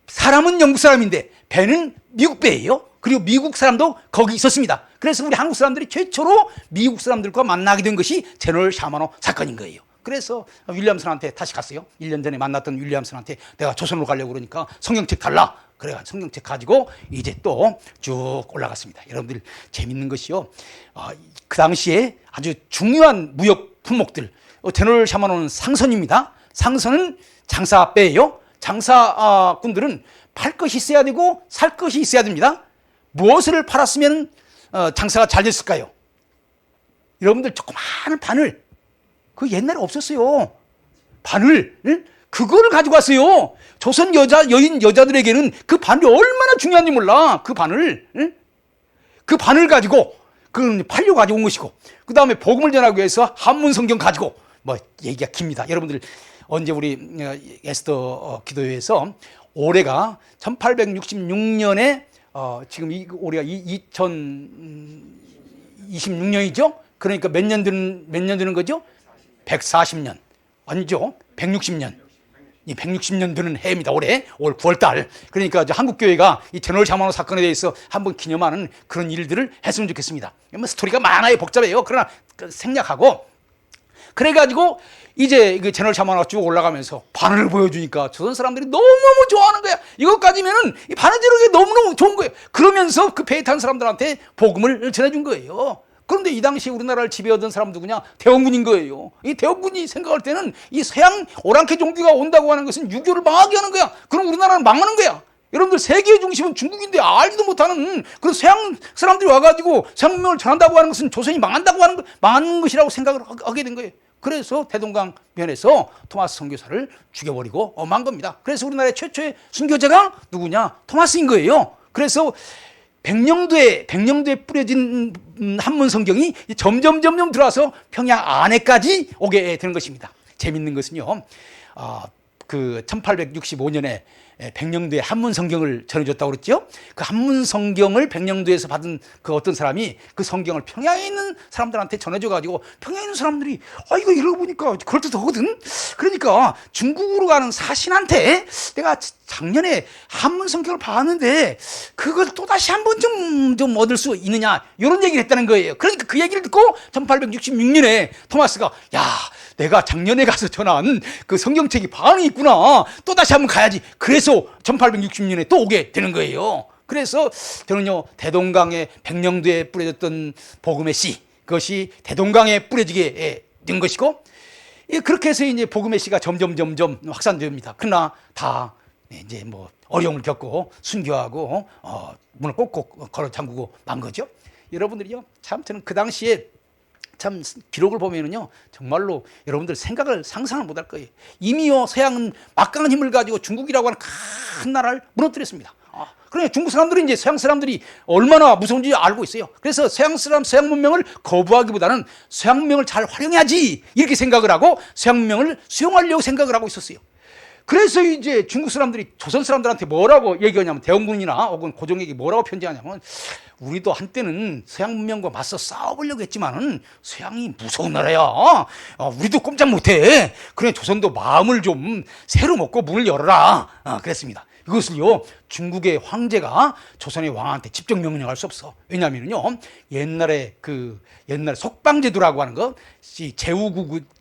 사람은 영국 사람인데 배는 미국 배예요. 그리고 미국 사람도 거기 있었습니다. 그래서 우리 한국 사람들이 최초로 미국 사람들과 만나게 된 것이 제너럴 샤마노 사건인 거예요. 그래서 윌리엄슨한테 다시 갔어요. 1년 전에 만났던 윌리엄슨한테 내가 조선으로 가려고 그러니까 성경책 달라. 그래가지고 성경책 가지고 이제 또 쭉 올라갔습니다. 여러분들, 재밌는 것이요, 그 당시에 아주 중요한 무역 품목들, 제너럴 샤마노는 상선입니다. 상선은 장사배예요. 장사꾼들은 팔 것이 있어야 되고 살 것이 있어야 됩니다. 무엇을 팔았으면 장사가 잘 됐을까요? 여러분들, 조그마한 바늘, 그 옛날에 없었어요. 바늘, 그거를 가지고 왔어요. 조선 여인 여자들에게는 그 바늘이 얼마나 중요한지 몰라. 그 바늘, 그 바늘 가지고 그 팔려 가지고 온 것이고, 그 다음에 복음을 전하기 위해서 한문 성경 가지고, 얘기가 깁니다. 여러분들, 언제 우리 에스더 기도회에서 올해가 1866년에 지금 올해가 2026년이죠. 그러니까 몇 년 되는 거죠? 140년. 아니죠. 160년. 이 160년 되는 해입니다. 올 9월달. 그러니까 한국교회가 이 제너럴 샤마노 사건에 대해서 한번 기념하는 그런 일들을 했으면 좋겠습니다. 스토리가 많아요. 복잡해요. 그러나 생략하고, 그래가지고 이제 그 제너럴 샤마노가 쭉 올라가면서 바늘을 보여주니까 조선 사람들이 너무너무 좋아하는 거야. 이것까지면은 이 바늘 지르기 너무너무 좋은 거예요. 그러면서 그 배에 탄 사람들한테 복음을 전해준 거예요. 그런데 이 당시 우리나라를 지배하던 사람 누구냐? 대원군인 거예요. 이 대원군이 생각할 때는 이 서양 오랑캐 종교가 온다고 하는 것은 유교를 망하게 하는 거야. 그럼 우리나라는 망하는 거야. 여러분들, 세계의 중심은 중국인데 알지도 못하는 그런 서양 사람들이 와가지고 서양 문명을 전한다고 하는 것은 조선이 망하는 것이라고 생각을 하게 된 거예요. 그래서 대동강 면에서 토마스 선교사를 죽여버리고 만 겁니다. 그래서 우리나라의 최초의 순교자가 누구냐? 토마스인 거예요. 그래서 백령도에 뿌려진 한문 성경이 점점 들어와서 평양 안에까지 오게 되는 것입니다. 재밌는 것은요, 그 1865년에 백령도에 한문 성경을 전해줬다고 그랬죠. 그 한문 성경을 백령도에서 받은 그 어떤 사람이 그 성경을 평양에 있는 사람들한테 전해줘가지고, 평양에 있는 사람들이 이거 이러고 보니까 그럴듯하거든. 그러니까 중국으로 가는 사신한테 내가 작년에 한문 성경을 봤는데 그걸 또다시 한번 좀 얻을 수 있느냐, 이런 얘기를 했다는 거예요. 그러니까 그 얘기를 듣고 1866년에 토마스가, 야, 내가 작년에 가서 전한 그 성경책이 반응이 있구나, 또다시 한번 가야지. 그래서 1860년에 또 오게 되는 거예요. 그래서 저는요, 대동강에 백령도에 뿌려졌던 복음의 씨, 그것이 대동강에 뿌려지게 된 것이고, 예, 그렇게 해서 이제 복음의 씨가 점점 확산됩니다. 그러나 다 이제 뭐 어려움을 겪고 순교하고 문을 꼭꼭 걸어 잠그고 만 거죠. 여러분들이요, 참 저는 그 당시에 참 기록을 보면은요, 정말로 여러분들 생각을 상상을 못할 거예요. 이미요 서양은 막강한 힘을 가지고 중국이라고 하는 큰 나라를 무너뜨렸습니다. 그러니까 중국 사람들이 이제 서양 사람들이 얼마나 무서운지 알고 있어요. 그래서 서양 문명을 거부하기보다는 서양 문명을 잘 활용해야지 이렇게 생각을 하고 서양 문명을 수용하려고 생각을 하고 있었어요. 그래서 이제 중국 사람들이 조선 사람들한테 뭐라고 얘기하냐면, 대원군이나 혹은 고종에게 뭐라고 편지하냐면, 우리도 한때는 서양 문명과 맞서 싸워보려고 했지만은 서양이 무서운 나라야. 우리도 꼼짝 못해. 그래 조선도 마음을 좀 새로 먹고 문을 열어라. 그랬습니다. 이것을요, 중국의 황제가 조선의 왕한테 직접 명령할 수 없어. 왜냐하면요, 옛날에 속방제도라고 하는 거,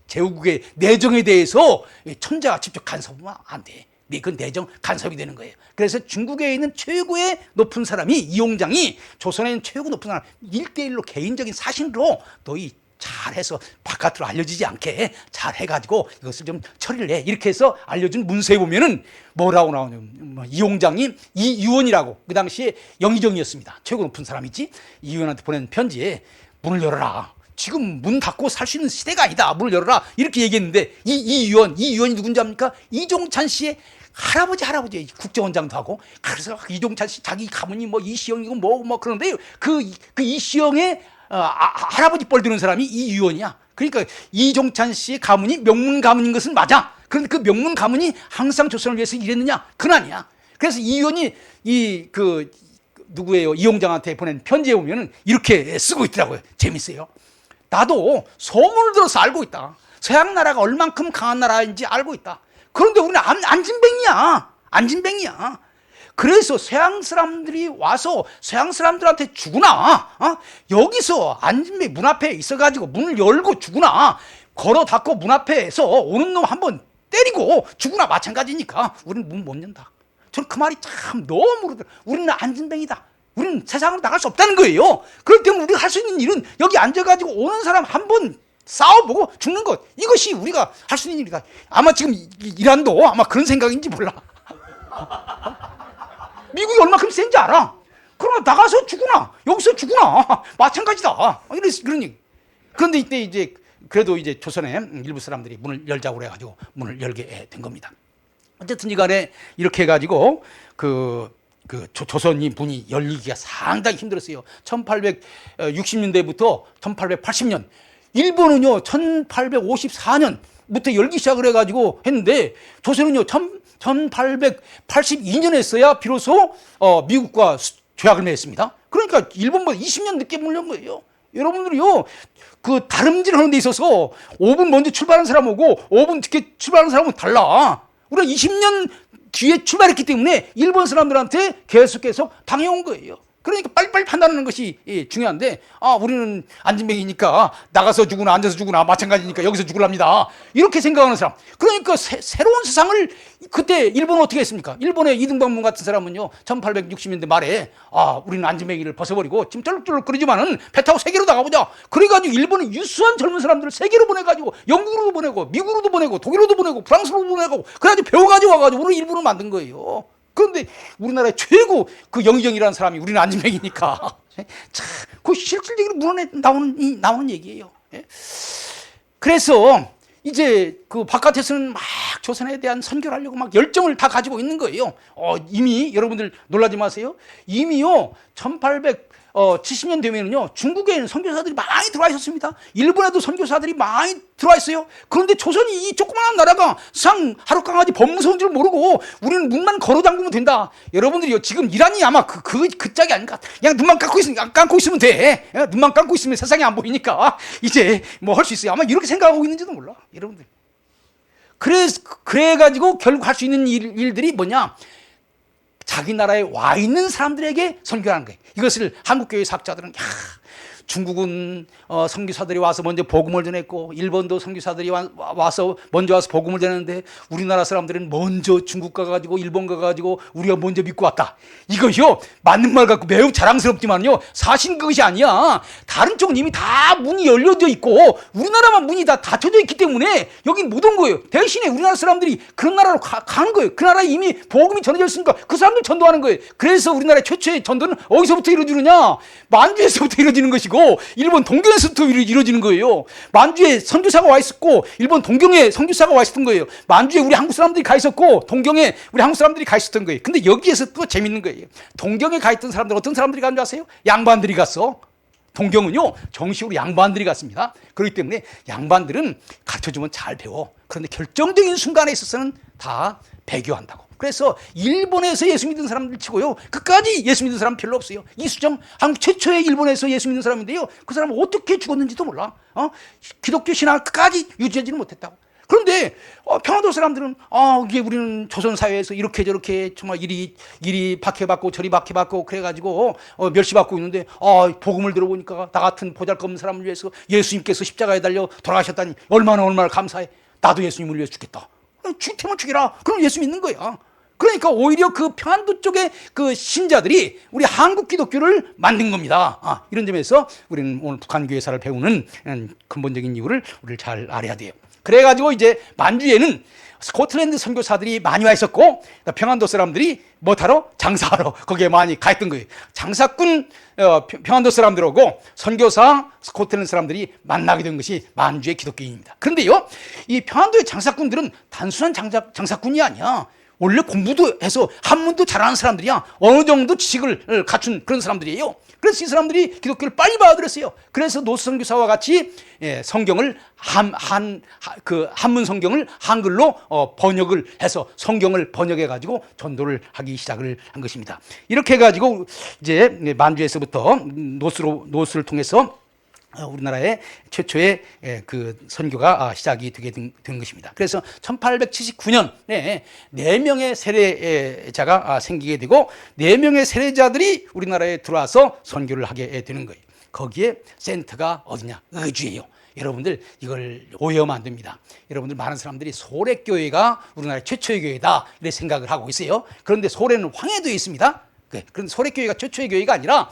제후국의 내정에 대해서 천자가 직접 간섭하면 안 돼. 그 내정 간섭이 되는 거예요. 그래서 중국에 있는 최고의 높은 사람이, 이용장이 조선에 있는 최고 높은 사람 1대1로 개인적인 사신으로 너희 잘해서 바깥으로 알려지지 않게 잘 해가지고 이것을 좀 처리를 해. 이렇게 해서 알려준 문서에 보면은 뭐라고 나오냐면, 이용장이 이유원이라고, 그 당시에 영의정이었습니다. 최고 높은 사람이지. 이유원한테 보낸 편지에 문을 열어라. 지금 문 닫고 살 수 있는 시대가 아니다. 문을 열어라. 이렇게 얘기했는데, 이유원이 누군지 압니까? 이종찬 씨의 할아버지 국정원장도 하고. 그래서 이종찬 씨 자기 가문이 뭐 이시영이고 뭐 그런데 그 이시영의 할아버지 뻘 드는 사람이 이유원이야. 그러니까 이종찬 씨의 가문이 명문 가문인 것은 맞아. 그런데 그 명문 가문이 항상 조선을 위해서 일했느냐? 그건 아니야. 그래서 이유원이 누구예요? 이용장한테 보낸 편지에 보면은 이렇게 쓰고 있더라고요. 재밌어요. 나도 소문을 들어서 알고 있다. 서양 나라가 얼만큼 강한 나라인지 알고 있다. 그런데 우리는 안진뱅이야. 그래서 서양 사람들이 와서 서양 사람들한테 주구나. 여기서 안진뱅이 문 앞에 있어가지고 문을 열고 주구나. 걸어 닫고 문 앞에서 오는 놈 한번 때리고 주구나 마찬가지니까 우리는 문 못 연다. 저는 그 말이 참 너무 그러더라고요. 우리는 안진뱅이다. 우리는 세상으로 나갈 수 없다는 거예요. 그렇기 때문에 우리가 할 수 있는 일은 여기 앉아가지고 오는 사람 한 번 싸워보고 죽는 것, 이것이 우리가 할 수 있는 일이다. 아마 지금 이란도 아마 그런 생각인지 몰라. 미국이 얼마큼 센지 알아. 그러면 나가서 죽구나, 여기서 죽구나, 마찬가지다. 그런 얘기. 그런데 이때 이제 그래도 이제 조선의 일부 사람들이 문을 열자고 그래가지고 문을 열게 된 겁니다. 어쨌든 이간에 이렇게 해가지고 조선이 문이 열리기가 상당히 힘들었어요. 1860년대부터 1880년. 일본은요, 1854년부터 열기 시작을 해가지고 했는데, 조선은요, 1882년에 했어야 비로소 미국과 조약을 맺었습니다. 그러니까 일본보다 20년 늦게 문을 연 거예요. 여러분들이요, 그 다름질 하는 데 있어서 5분 먼저 출발하는 사람하고 5분 늦게 출발하는 사람은 달라. 우리가 20년 뒤에 출발했기 때문에 일본 사람들한테 계속 당해온 거예요. 그러니까 빨리빨리 판단하는 것이 중요한데, 우리는 안진뱅이니까 나가서 죽으나 앉아서 죽으나 마찬가지니까 여기서 죽으랍니다. 이렇게 생각하는 사람. 그러니까 새로운 세상을, 그때 일본은 어떻게 했습니까? 일본의 이등병문 같은 사람은요, 1860년대 말에 우리는 안진뱅이를 벗어버리고 지금 쩔룩쩔룩거리지만은 배 타고 세계로 나가보자. 그래가지고 일본의 유수한 젊은 사람들을 세계로 보내가지고 영국으로도 보내고 미국으로도 보내고 독일로도 보내고 프랑스로도 보내고 그래가지고 배워가지고 와가지고 오늘 일본을 만든 거예요. 그런데 우리나라의 최고 그 영의정이라는 사람이 우리는 안진뱅이니까 참, 그 실질적으로 문헌에 나오는 얘기예요. 그래서 이제 그 바깥에서는 막 조선에 대한 선교를 하려고 막 열정을 다 가지고 있는 거예요. 이미 여러분들 놀라지 마세요. 이미요 1870년 되면은요, 중국에는 선교사들이 많이 들어와 있었습니다. 일본에도 선교사들이 많이 들어와 있어요. 그런데 조선이 이 조그마한 나라가 상 하루 강아지 법무서운 줄 모르고 우리는 문만 걸어 잠그면 된다. 여러분들이요, 지금 이란이 아마 그 짝이 아닌가. 그냥 눈만 감고 있으면 돼. 눈만 감고 있으면 세상이 안 보이니까 이제 뭐 할 수 있어요. 아마 이렇게 생각하고 있는지도 몰라, 여러분들. 그래가지고 결국 할 수 있는 일들이 뭐냐? 자기 나라에 와 있는 사람들에게 선교하는 거예요. 이것을 한국교회 사학자들은 중국은 선교사들이 와서 먼저 복음을 전했고, 일본도 선교사들이 와서 먼저 와서 복음을 전했는데, 우리나라 사람들은 먼저 중국 가가지고 일본 가가지고 우리가 먼저 믿고 왔다. 이것이요, 맞는 말 같고 매우 자랑스럽지만요, 사실 그것이 아니야. 다른 쪽은 이미 다 문이 열려져 있고 우리나라만 문이 다 닫혀져 있기 때문에 여긴 못 온 거예요. 대신에 우리나라 사람들이 그런 나라로 가는 거예요. 그 나라에 이미 복음이 전해져 있으니까 그 사람들 전도하는 거예요. 그래서 우리나라의 최초의 전도는 어디서부터 이루어지느냐? 만주에서부터 이루어지는 것이고, 일본 동경에서부터 이루어지는 거예요. 만주에 선교사가 와 있었고, 일본 동경에 선교사가 와 있었던 거예요. 만주에 우리 한국 사람들이 가 있었고, 동경에 우리 한국 사람들이 가 있었던 거예요. 근데 여기에서 또 재밌는 거예요. 동경에 가 있던 사람들, 어떤 사람들이 간 줄 아세요? 양반들이 갔어. 동경은요, 정식으로 양반들이 갔습니다. 그렇기 때문에 양반들은 가르쳐주면 잘 배워. 그런데 결정적인 순간에 있어서는 다 배교한다고. 그래서 일본에서 예수 믿은 사람들 치고요, 끝까지 예수 믿은 사람 별로 없어요. 이수정, 한국 최초의 일본에서 예수 믿는 사람인데요, 그 사람은 어떻게 죽었는지도 몰라. 기독교 신앙을 끝까지 유지하지는 못했다고. 그런데 평안도 사람들은 이게 우리는 조선 사회에서 이렇게 저렇게 정말 이리 박해받고 저리 박해받고 그래가지고 멸시받고 있는데, 복음을 들어보니까 나 같은 보잘것없는 사람을 위해서 예수님께서 십자가에 달려 돌아가셨다니 얼마나 감사해. 나도 예수님을 위해서 죽겠다. 죽이면 죽이라. 그럼 예수 믿는 거야. 그러니까 오히려 그 평안도 쪽의 그 신자들이 우리 한국 기독교를 만든 겁니다. 이런 점에서 우리는 오늘 북한 교회사를 배우는 근본적인 이유를 우리를 잘 알아야 돼요. 그래가지고 이제 만주에는 스코틀랜드 선교사들이 많이 와 있었고, 평안도 사람들이 뭐 타러? 장사하러 거기에 많이 가 있던 거예요. 장사꾼 평안도 사람들하고 선교사 스코틀랜드 사람들이 만나게 된 것이 만주의 기독교인입니다. 그런데요, 이 평안도의 장사꾼들은 단순한 장사꾼이 아니야. 원래 공부도 해서 한문도 잘하는 사람들이야. 어느 정도 지식을 갖춘 그런 사람들이에요. 그래서 이 사람들이 기독교를 빨리 받아들였어요. 그래서 노스 선교사와 같이 성경을 한문 성경을 한글로 번역을 해서 성경을 번역해 가지고 전도를 하기 시작을 한 것입니다. 이렇게 해 가지고 이제 만주에서부터 노스를 통해서 우리나라의 최초의 그 선교가 시작이 되게 된 것입니다. 그래서 1879년에 4명의 세례자가 생기게 되고, 4명의 세례자들이 우리나라에 들어와서 선교를 하게 되는 거예요. 거기에 센터가 어디냐? 의주예요. 여러분들 이걸 오해하면 안 됩니다. 여러분들 많은 사람들이 소래교회가 우리나라의 최초의 교회다 이렇게 생각을 하고 있어요. 그런데 소래는 황해도에 있습니다. 그런데 소래교회가 최초의 교회가 아니라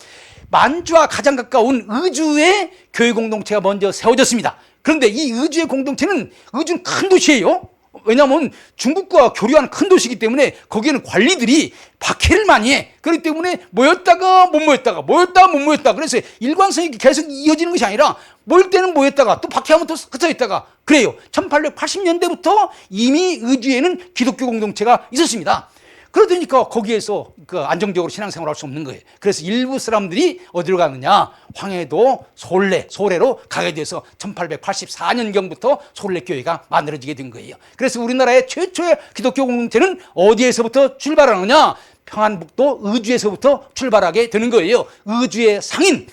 만주와 가장 가까운 의주의 교회 공동체가 먼저 세워졌습니다. 그런데 이 의주의 공동체는, 의주는 큰 도시예요. 왜냐하면 중국과 교류하는 큰 도시이기 때문에 거기에는 관리들이 박해를 많이 해. 그렇기 때문에 모였다가 못 모였다. 그래서 일관성이 계속 이어지는 것이 아니라 모일 때는 모였다가 또 박해하면 또 흩어져 있다가 그래요. 1880년대부터 이미 의주에는 기독교 공동체가 있었습니다. 그러니까 거기에서 그 안정적으로 신앙생활을 할 수 없는 거예요. 그래서 일부 사람들이 어디로 가느냐? 황해도 소래로 가게 돼서 1884년경부터 소래교회가 만들어지게 된 거예요. 그래서 우리나라의 최초의 기독교 공동체는 어디에서부터 출발하느냐? 평안북도 의주에서부터 출발하게 되는 거예요. 의주의 상인,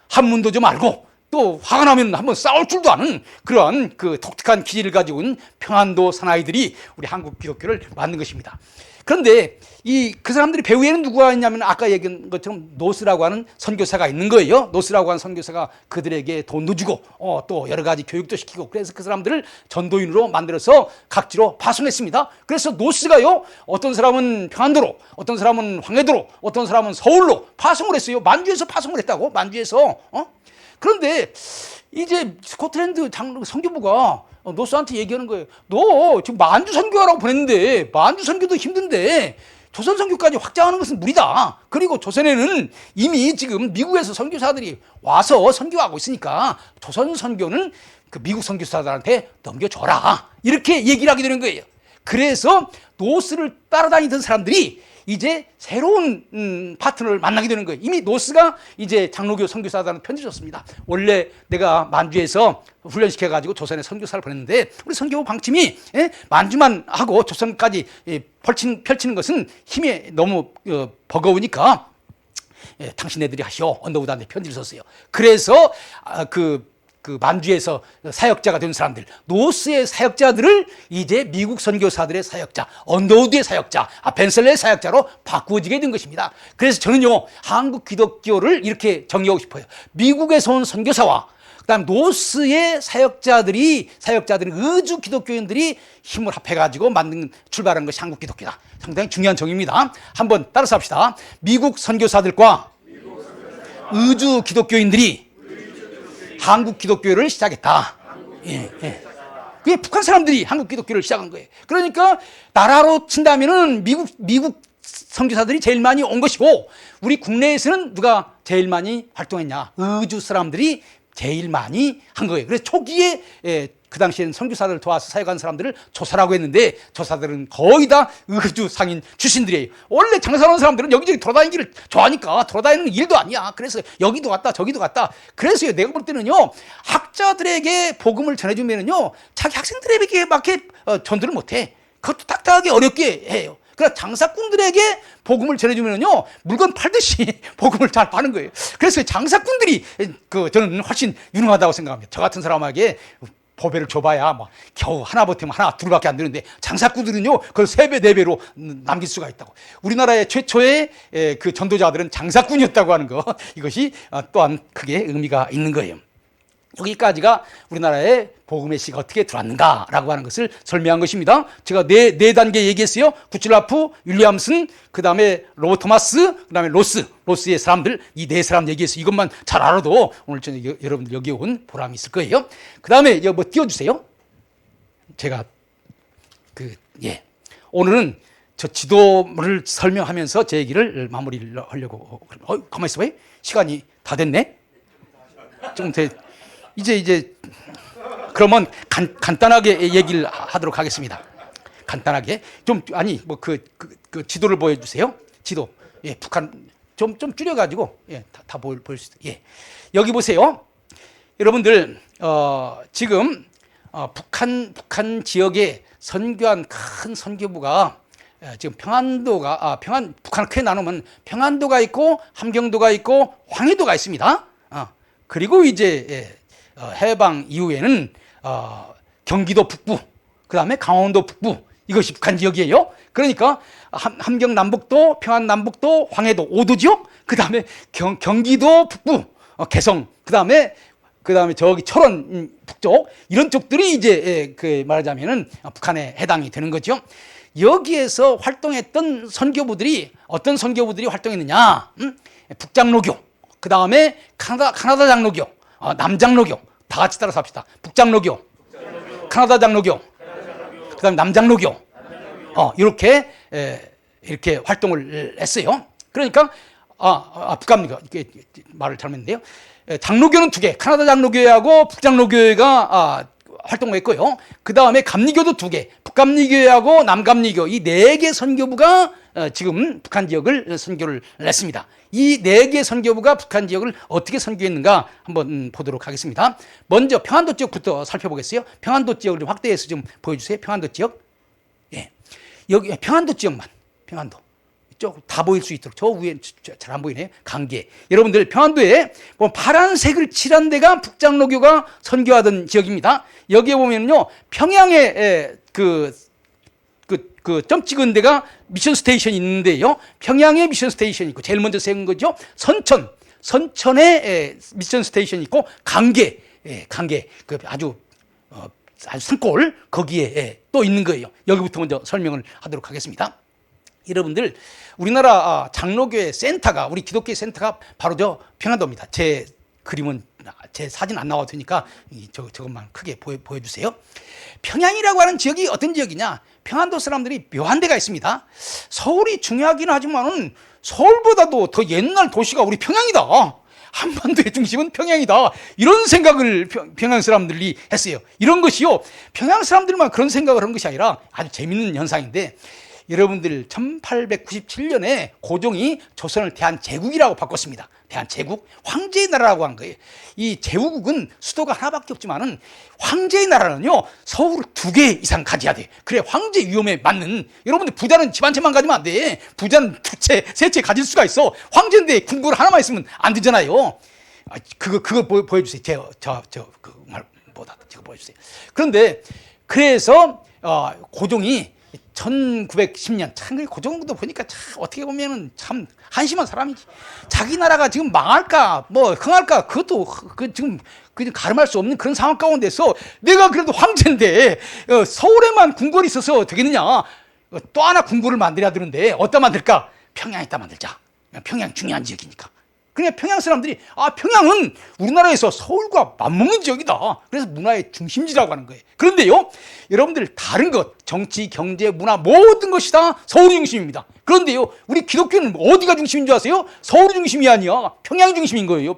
한문도 좀 알고 또 화가 나면 한번 싸울 줄도 아는 그러한 그 독특한 기질을 가지고 있는 평안도 사나이들이 우리 한국 기독교를 만든 것입니다. 그런데 그 사람들이 배후에는 누구가 있냐면, 아까 얘기한 것처럼 노스라고 하는 선교사가 있는 거예요. 노스라고 하는 선교사가 그들에게 돈도 주고 또 여러 가지 교육도 시키고, 그래서 그 사람들을 전도인으로 만들어서 각지로 파송했습니다. 그래서 노스가요, 어떤 사람은 평안도로, 어떤 사람은 황해도로, 어떤 사람은 서울로 파송을 했어요. 만주에서 파송을 했다고. 만주에서. 그런데 이제 스코틀랜드 선교부가 노스한테 얘기하는 거예요. 너 지금 만주 선교하라고 보냈는데 만주 선교도 힘든데 조선 선교까지 확장하는 것은 무리다. 그리고 조선에는 이미 지금 미국에서 선교사들이 와서 선교하고 있으니까 조선 선교는 그 미국 선교사들한테 넘겨줘라. 이렇게 얘기를 하게 되는 거예요. 그래서 노스를 따라다니던 사람들이 이제 새로운 파트너를 만나게 되는 거예요. 이미 노스가 이제 장로교 선교사들한테 편지 줬습니다. 원래 내가 만주에서 훈련시켜가지고 조선에 선교사를 보냈는데 우리 선교 방침이 만주만 하고 조선까지 펼치는 것은 힘이 너무 버거우니까 당신네들이 하시오. 언더우드한테 편지를 썼어요. 그래서 그 그 만주에서 사역자가 된 사람들, 노스의 사역자들을 이제 미국 선교사들의 사역자, 언더우드의 사역자, 벤슬레의 사역자로 바꾸어지게 된 것입니다. 그래서 저는요, 한국 기독교를 이렇게 정의하고 싶어요. 미국에서 온 선교사와 그다음 노스의 사역자들이 의주 기독교인들이 힘을 합해가지고 만든 출발한 것이 한국 기독교다. 상당히 중요한 정의입니다. 한번 따라서 합시다. 미국 선교사들과 의주 기독교인들이 한국 기독교를 시작했다. 예, 예. 그게 북한 사람들이 한국 기독교를 시작한 거예요. 그러니까 나라로 친다면은 미국 선교사들이 제일 많이 온 것이고, 우리 국내에서는 누가 제일 많이 활동했냐? 의주 사람들이 제일 많이 한 거예요. 그래서 초기에 그 당시에는 선교사들을 도와서 사역한 사람들을 조사라고 했는데, 조사들은 거의 다 의주 상인 출신들이에요. 원래 장사하는 사람들은 여기저기 돌아다니기를 좋아하니까 돌아다니는 일도 아니야. 그래서 여기도 갔다 저기도 갔다. 그래서요, 내가 볼 때는요, 학자들에게 복음을 전해주면은요, 자기 학생들에게 밖에 전도를 못해. 그것도 딱딱하게 어렵게 해요. 그러니까 장사꾼들에게 복음을 전해주면요, 물건 팔듯이 복음을 잘 파는 거예요. 그래서 장사꾼들이 저는 훨씬 유능하다고 생각합니다. 저 같은 사람에게 보배를 줘봐야 뭐 겨우 하나 버티면 하나 둘밖에 안 되는데, 장사꾼들은요 그걸 3배 4배로 남길 수가 있다고. 우리나라의 최초의 그 전도자들은 장사꾼이었다고 하는 거, 이것이 또한 크게 의미가 있는 거예요. 여기까지가 우리나라에 복음의 씨가 어떻게 들어왔는가라고 하는 것을 설명한 것입니다. 제가 네 단계 얘기했어요. 구칠라프, 윌리엄슨, 그 다음에 로버트 토마스, 그 다음에 로스의 사람들, 이 4사람 얘기해서 이것만 잘 알아도 오늘 저녁 여러분들 여기 온 보람이 있을 거예요. 그 다음에 뭐 띄워주세요. 제가 오늘은 저 지도를 설명하면서 제 얘기를 마무리를 하려고. 가만히 있어봐요. 시간이 다 됐네. 좀 이제 그러면 간단하게 얘기를 하도록 하겠습니다. 간단하게 그 지도를 보여주세요. 지도. 예, 북한 좀 줄여가지고 다 보일 수 있어요. 예, 여기 보세요. 여러분들 지금 북한 지역에 선교한 큰 선교부가 지금 북한을 크게 나누면 평안도가 있고 함경도가 있고 황해도가 있습니다. 그리고 이제 해방 이후에는 경기도 북부, 그 다음에 강원도 북부, 이것이 북한 지역이에요. 그러니까 함경 남북도, 평안 남북도, 황해도 5도죠. 그 다음에 경기도 북부, 개성, 그 다음에 저기 철원 북쪽, 이런 쪽들이 이제 말하자면은 북한에 해당이 되는 거죠. 여기에서 활동했던 선교부들이 어떤 선교부들이 활동했느냐? 북장로교, 그 다음에 카나다 장로교, 남장로교, 다 같이 따라서 합시다. 북장로교, 카나다 장로교, 그 다음에 남장로교, 이렇게 활동을 했어요. 그러니까 북감로교, 이게 말을 잘못했는데요. 장로교는 2개, 카나다 장로교회하고 북장로교회가 활동을 했고요. 그 다음에 감리교도 2개, 북감리교회하고 남감리교, 이 4개 선교부가 지금 북한 지역을 선교를 했습니다. 이 4개 선교부가 북한 지역을 어떻게 선교했는가 한번 보도록 하겠습니다. 먼저 평안도 지역부터 살펴보겠어요. 평안도 지역을 좀 확대해서 좀 보여주세요. 평안도 지역. 예, 여기 평안도 지역만, 평안도 이쪽 다 보일 수 있도록. 저 위에 잘 안 보이네요. 강계. 여러분들 평안도에 파란색을 칠한 데가 북장로교가 선교하던 지역입니다. 여기에 보면요, 평양에 점 찍은 데가 미션 스테이션이 있는데요. 평양에 미션 스테이션이 있고, 제일 먼저 세운 거죠. 선천에 미션 스테이션이 있고, 강계, 아주 산골, 거기에 또 있는 거예요. 여기부터 먼저 설명을 하도록 하겠습니다. 여러분들, 우리나라 장로교회 센터가, 우리 기독교 센터가 바로 저 평안도입니다. 제 사진 안 나와도 되니까 저것만 크게 보여주세요. 평양이라고 하는 지역이 어떤 지역이냐? 평안도 사람들이 묘한 데가 있습니다. 서울이 중요하긴 하지만은 서울보다도 더 옛날 도시가 우리 평양이다. 한반도의 중심은 평양이다. 이런 생각을 평양 사람들이 했어요. 이런 것이요, 평양 사람들만 그런 생각을 한 것이 아니라 아주 재밌는 현상인데, 여러분들 1897년에 고종이 조선을 대한제국이라고 바꿨습니다. 대한제국, 황제의 나라라고 한 거예요. 이 제후국은 수도가 하나밖에 없지만은 황제의 나라는요, 서울을 2개 이상 가져야 돼. 그래 황제 위험에 맞는. 여러분들 부자는 집 한 채만 가지면 안 돼. 부자는 2채, 3채 가질 수가 있어. 황제인데 궁궐 하나만 있으면 안 되잖아요. 그거 보여주세요. 뭐다, 저거 보여주세요. 그런데, 그래서, 고종이 1910년, 참, 고종도 보니까 참, 어떻게 보면은 참 한심한 사람이지. 자기 나라가 지금 망할까, 흥할까, 그것도, 지금, 가름할 수 없는 그런 상황 가운데서 내가 그래도 황제인데, 서울에만 궁궐이 있어서 되겠느냐. 또 하나 궁궐을 만들어야 되는데, 어디다 만들까? 평양에다 만들자. 평양 중요한 지역이니까. 그러니까 평양 사람들이 평양은 우리나라에서 서울과 맞먹는 지역이다. 그래서 문화의 중심지라고 하는 거예요. 그런데요, 여러분들 다른 것, 정치, 경제, 문화 모든 것이 다 서울이 중심입니다. 그런데요, 우리 기독교는 어디가 중심인 줄 아세요? 서울이 중심이 아니야. 평양이 중심인 거예요.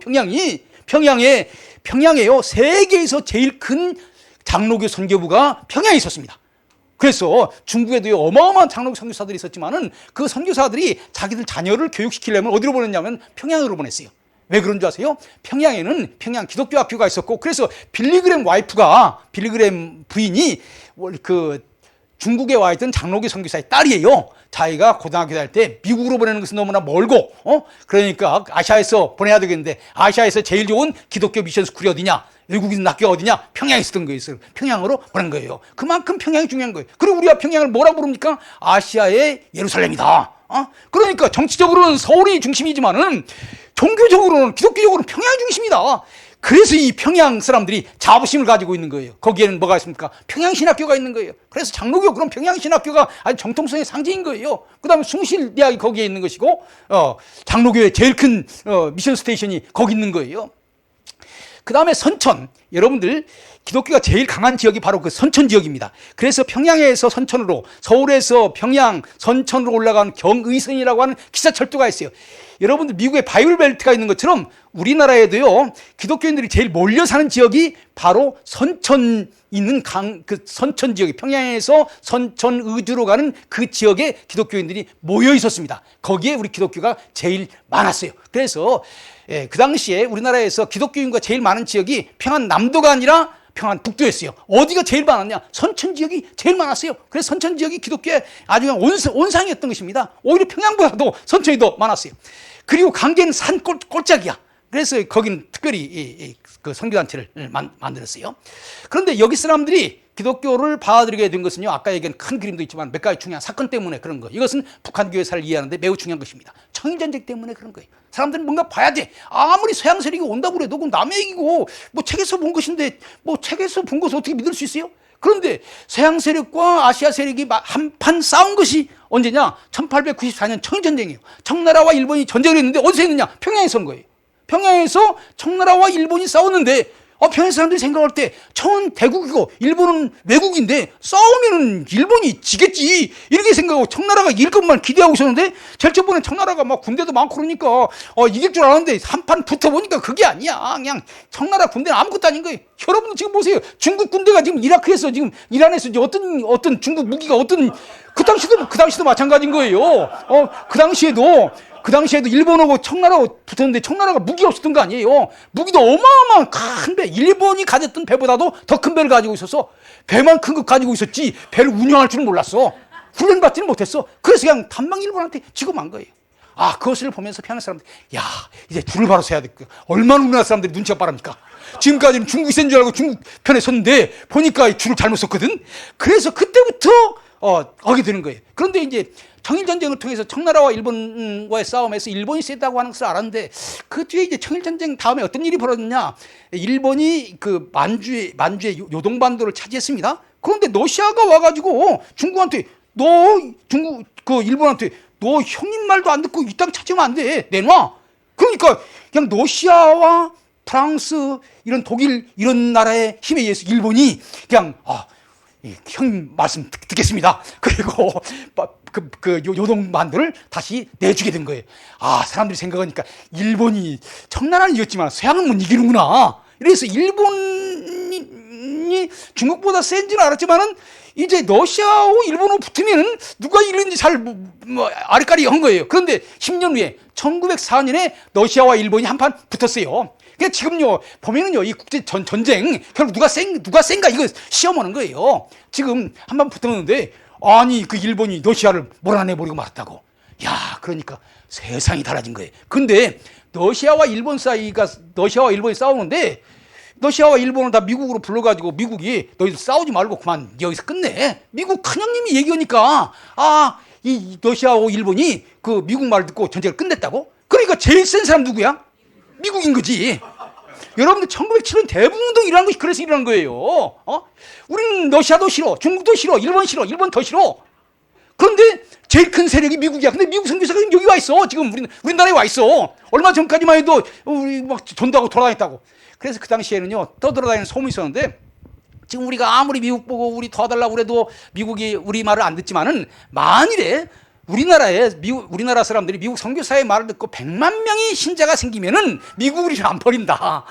평양에요, 세계에서 제일 큰 장로교 선교부가 평양에 있었습니다. 그래서 중국에도 어마어마한 장로교 선교사들이 있었지만은 그 선교사들이 자기들 자녀를 교육시키려면 어디로 보냈냐면 평양으로 보냈어요. 왜 그런 줄 아세요? 평양에는 평양 기독교 학교가 있었고, 그래서 빌리그램 부인이 중국에 와 있던 장로교 선교사의 딸이에요. 자기가 고등학교 다닐 때 미국으로 보내는 것은 너무나 멀고, 그러니까 아시아에서 보내야 되겠는데, 아시아에서 제일 좋은 기독교 미션 스쿨이 어디냐? 외국인 학교가 어디냐? 평양에 있었던 거예요. 평양으로 보낸 거예요. 그만큼 평양이 중요한 거예요. 그리고 우리가 평양을 뭐라고 부릅니까? 아시아의 예루살렘이다. 그러니까 정치적으로는 서울이 중심이지만은 종교적으로는, 기독교적으로는 평양이 중심이다. 그래서 이 평양 사람들이 자부심을 가지고 있는 거예요. 거기에는 뭐가 있습니까? 평양신학교가 있는 거예요. 그래서 장로교, 그럼 평양신학교가 아주 정통성의 상징인 거예요. 그 다음에 숭실대학이 거기에 있는 것이고, 장로교의 제일 큰 미션 스테이션이 거기 있는 거예요. 그 다음에 선천, 여러분들 기독교가 제일 강한 지역이 바로 그 선천 지역입니다. 그래서 평양에서 선천으로, 서울에서 평양 선천으로 올라가는 경의선이라고 하는 기사철도가 있어요. 여러분들 미국에 바이블 벨트가 있는 것처럼 우리나라에도요, 기독교인들이 제일 몰려 사는 지역이 바로 선천 있는 그 선천 지역이, 평양에서 선천 의주로 가는 그 지역에 기독교인들이 모여 있었습니다. 거기에 우리 기독교가 제일 많았어요. 그래서 그 당시에 우리나라에서 기독교인과 제일 많은 지역이 평안남도가 아니라 평안북도였어요. 어디가 제일 많았냐? 선천 지역이 제일 많았어요. 그래서 선천 지역이 기독교의 아주 그냥 온상이었던 것입니다. 오히려 평양보다도 선천이 더 많았어요. 그리고 강계는 산 꼴짝이야. 그래서 거기는 특별히 그 선교단체를 만들었어요. 그런데 여기 사람들이 기독교를 받아들이게 된 것은요, 아까 얘기한 큰 그림도 있지만 몇 가지 중요한 사건 때문에 그런 거예요. 이것은 북한 교회사를 이해하는데 매우 중요한 것입니다. 청일전쟁 때문에 그런 거예요. 사람들은 뭔가 봐야 돼. 아무리 서양 세력이 온다고 그래도 그건 남의 얘기고, 책에서 본 것인데, 책에서 본 것을 어떻게 믿을 수 있어요? 그런데 서양 세력과 아시아 세력이 한판 싸운 것이 언제냐? 1894년 청일전쟁이에요. 청나라와 일본이 전쟁을 했는데 어디서 했느냐? 평양에서 한 거예요. 평양에서 청나라와 일본이 싸웠는데, 평양 사람들이 생각할 때 청은 대국이고 일본은 외국인데 싸우면은 일본이 지겠지, 이렇게 생각하고 청나라가 이길 것만 기대하고 있었는데, 제일 저번에 청나라가 막 군대도 많고 그러니까 이길 줄 알았는데 한판 붙어보니까 그게 아니야. 그냥 청나라 군대는 아무것도 아닌 거예요. 여러분 지금 보세요. 중국 군대가 지금 이라크에서, 지금 이란에서 이제 어떤 중국 무기가 그 당시도 마찬가지인 거예요. 그 당시에도 일본하고 청나라하고 붙었는데 청나라가 무기가 없었던 거 아니에요. 무기도 어마어마한 큰 배, 일본이 가졌던 배보다도 더 큰 배를 가지고 있어서 배만 큰 거 가지고 있었지 배를 운영할 줄은 몰랐어. 훈련받지는 못했어. 그래서 그냥 단방 일본한테 지고 만 거예요. 그것을 보면서 평양 사람들, 이제 줄을 바로 서야 돼. 얼마나 우리나라 사람들이 눈치가 빠릅니까? 지금까지는 중국이 센 줄 알고 중국 편에 섰는데 보니까 줄을 잘못 섰거든. 그래서 그때부터 하게 되는 거예요. 그런데 이제 청일전쟁을 통해서 청나라와 일본과의 싸움에서 일본이 세다고 하는 것을 알았는데, 그 뒤에 이제 청일전쟁 다음에 어떤 일이 벌어졌냐? 일본이 그 만주의 요동반도를 차지했습니다. 그런데 러시아가 와가지고 중국한테, 일본한테, 너 형님 말도 안 듣고 이 땅 차지하면 안 돼. 내놔. 그러니까 그냥 러시아와 프랑스, 이런 독일, 이런 나라의 힘에 의해서 일본이 그냥, 형님 말씀 듣겠습니다. 그리고 요동반도를 다시 내주게 된 거예요. 사람들이 생각하니까 일본이 청나라는 이겼지만 서양은 못 이기는구나. 이래서 일본이 중국보다 센지는 알았지만은 이제 러시아하고 일본하고 붙으면 누가 이기는지 잘 아리까리 한 거예요. 그런데 10년 후에 1904년에 러시아와 일본이 한판 붙었어요. 그러니까 지금요 보면은요, 이 국제 전쟁 결국 누가 센가 이거 시험하는 거예요. 지금 한번 붙었는데, 그 일본이 러시아를 몰아내버리고 말았다고. 그러니까 세상이 달라진 거예요. 근데 러시아와 일본 사이가, 러시아와 일본이 싸우는데 러시아와 일본을 다 미국으로 불러가지고 미국이 너희들 싸우지 말고 그만 여기서 끝내. 미국 큰형님이 얘기하니까 이 러시아와 일본이 그 미국 말을 듣고 전쟁을 끝냈다고? 그러니까 제일 센 사람 누구야? 미국인 거지. 여러분들 1907년 대북운동이라는 것이 그래서 일어난 거예요. 우리는 러시아도 싫어, 중국도 싫어, 일본 더 싫어. 그런데 제일 큰 세력이 미국이야. 근데 미국 선교사가 여기 와 있어. 지금 우리나라에 와 있어. 얼마 전까지만 해도 우리 막 전도하고 돌아다녔다고. 그래서 그 당시에는요, 떠돌아다니는 소문이 있었는데, 지금 우리가 아무리 미국 보고 우리 도와달라고 그래도 미국이 우리 말을 안 듣지만은, 만일에 우리나라 사람들이 미국 선교사의 말을 듣고 100만 명이 신자가 생기면은 미국을 안 버린다.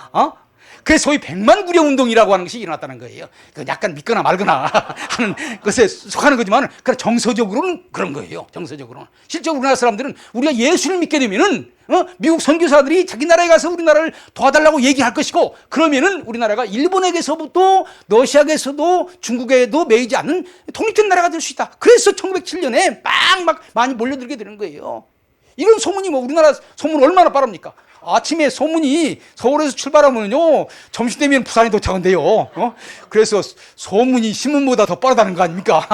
그래서 소위 100만 구령 운동이라고 하는 것이 일어났다는 거예요. 약간 믿거나 말거나 하는 것에 속하는 거지만, 정서적으로는 그런 거예요. 정서적으로는. 실제 우리나라 사람들은 우리가 예수를 믿게 되면은, 미국 선교사들이 자기 나라에 가서 우리나라를 도와달라고 얘기할 것이고, 그러면은 우리나라가 일본에게서부터 러시아에게서도 중국에도 매이지 않는 독립된 나라가 될 수 있다. 그래서 1907년에 막 많이 몰려들게 되는 거예요. 이런 소문이 우리나라 소문 얼마나 빠릅니까? 아침에 소문이 서울에서 출발하면요, 점심 되면 부산에 도착한대요. 그래서 소문이 신문보다 더 빠르다는 거 아닙니까?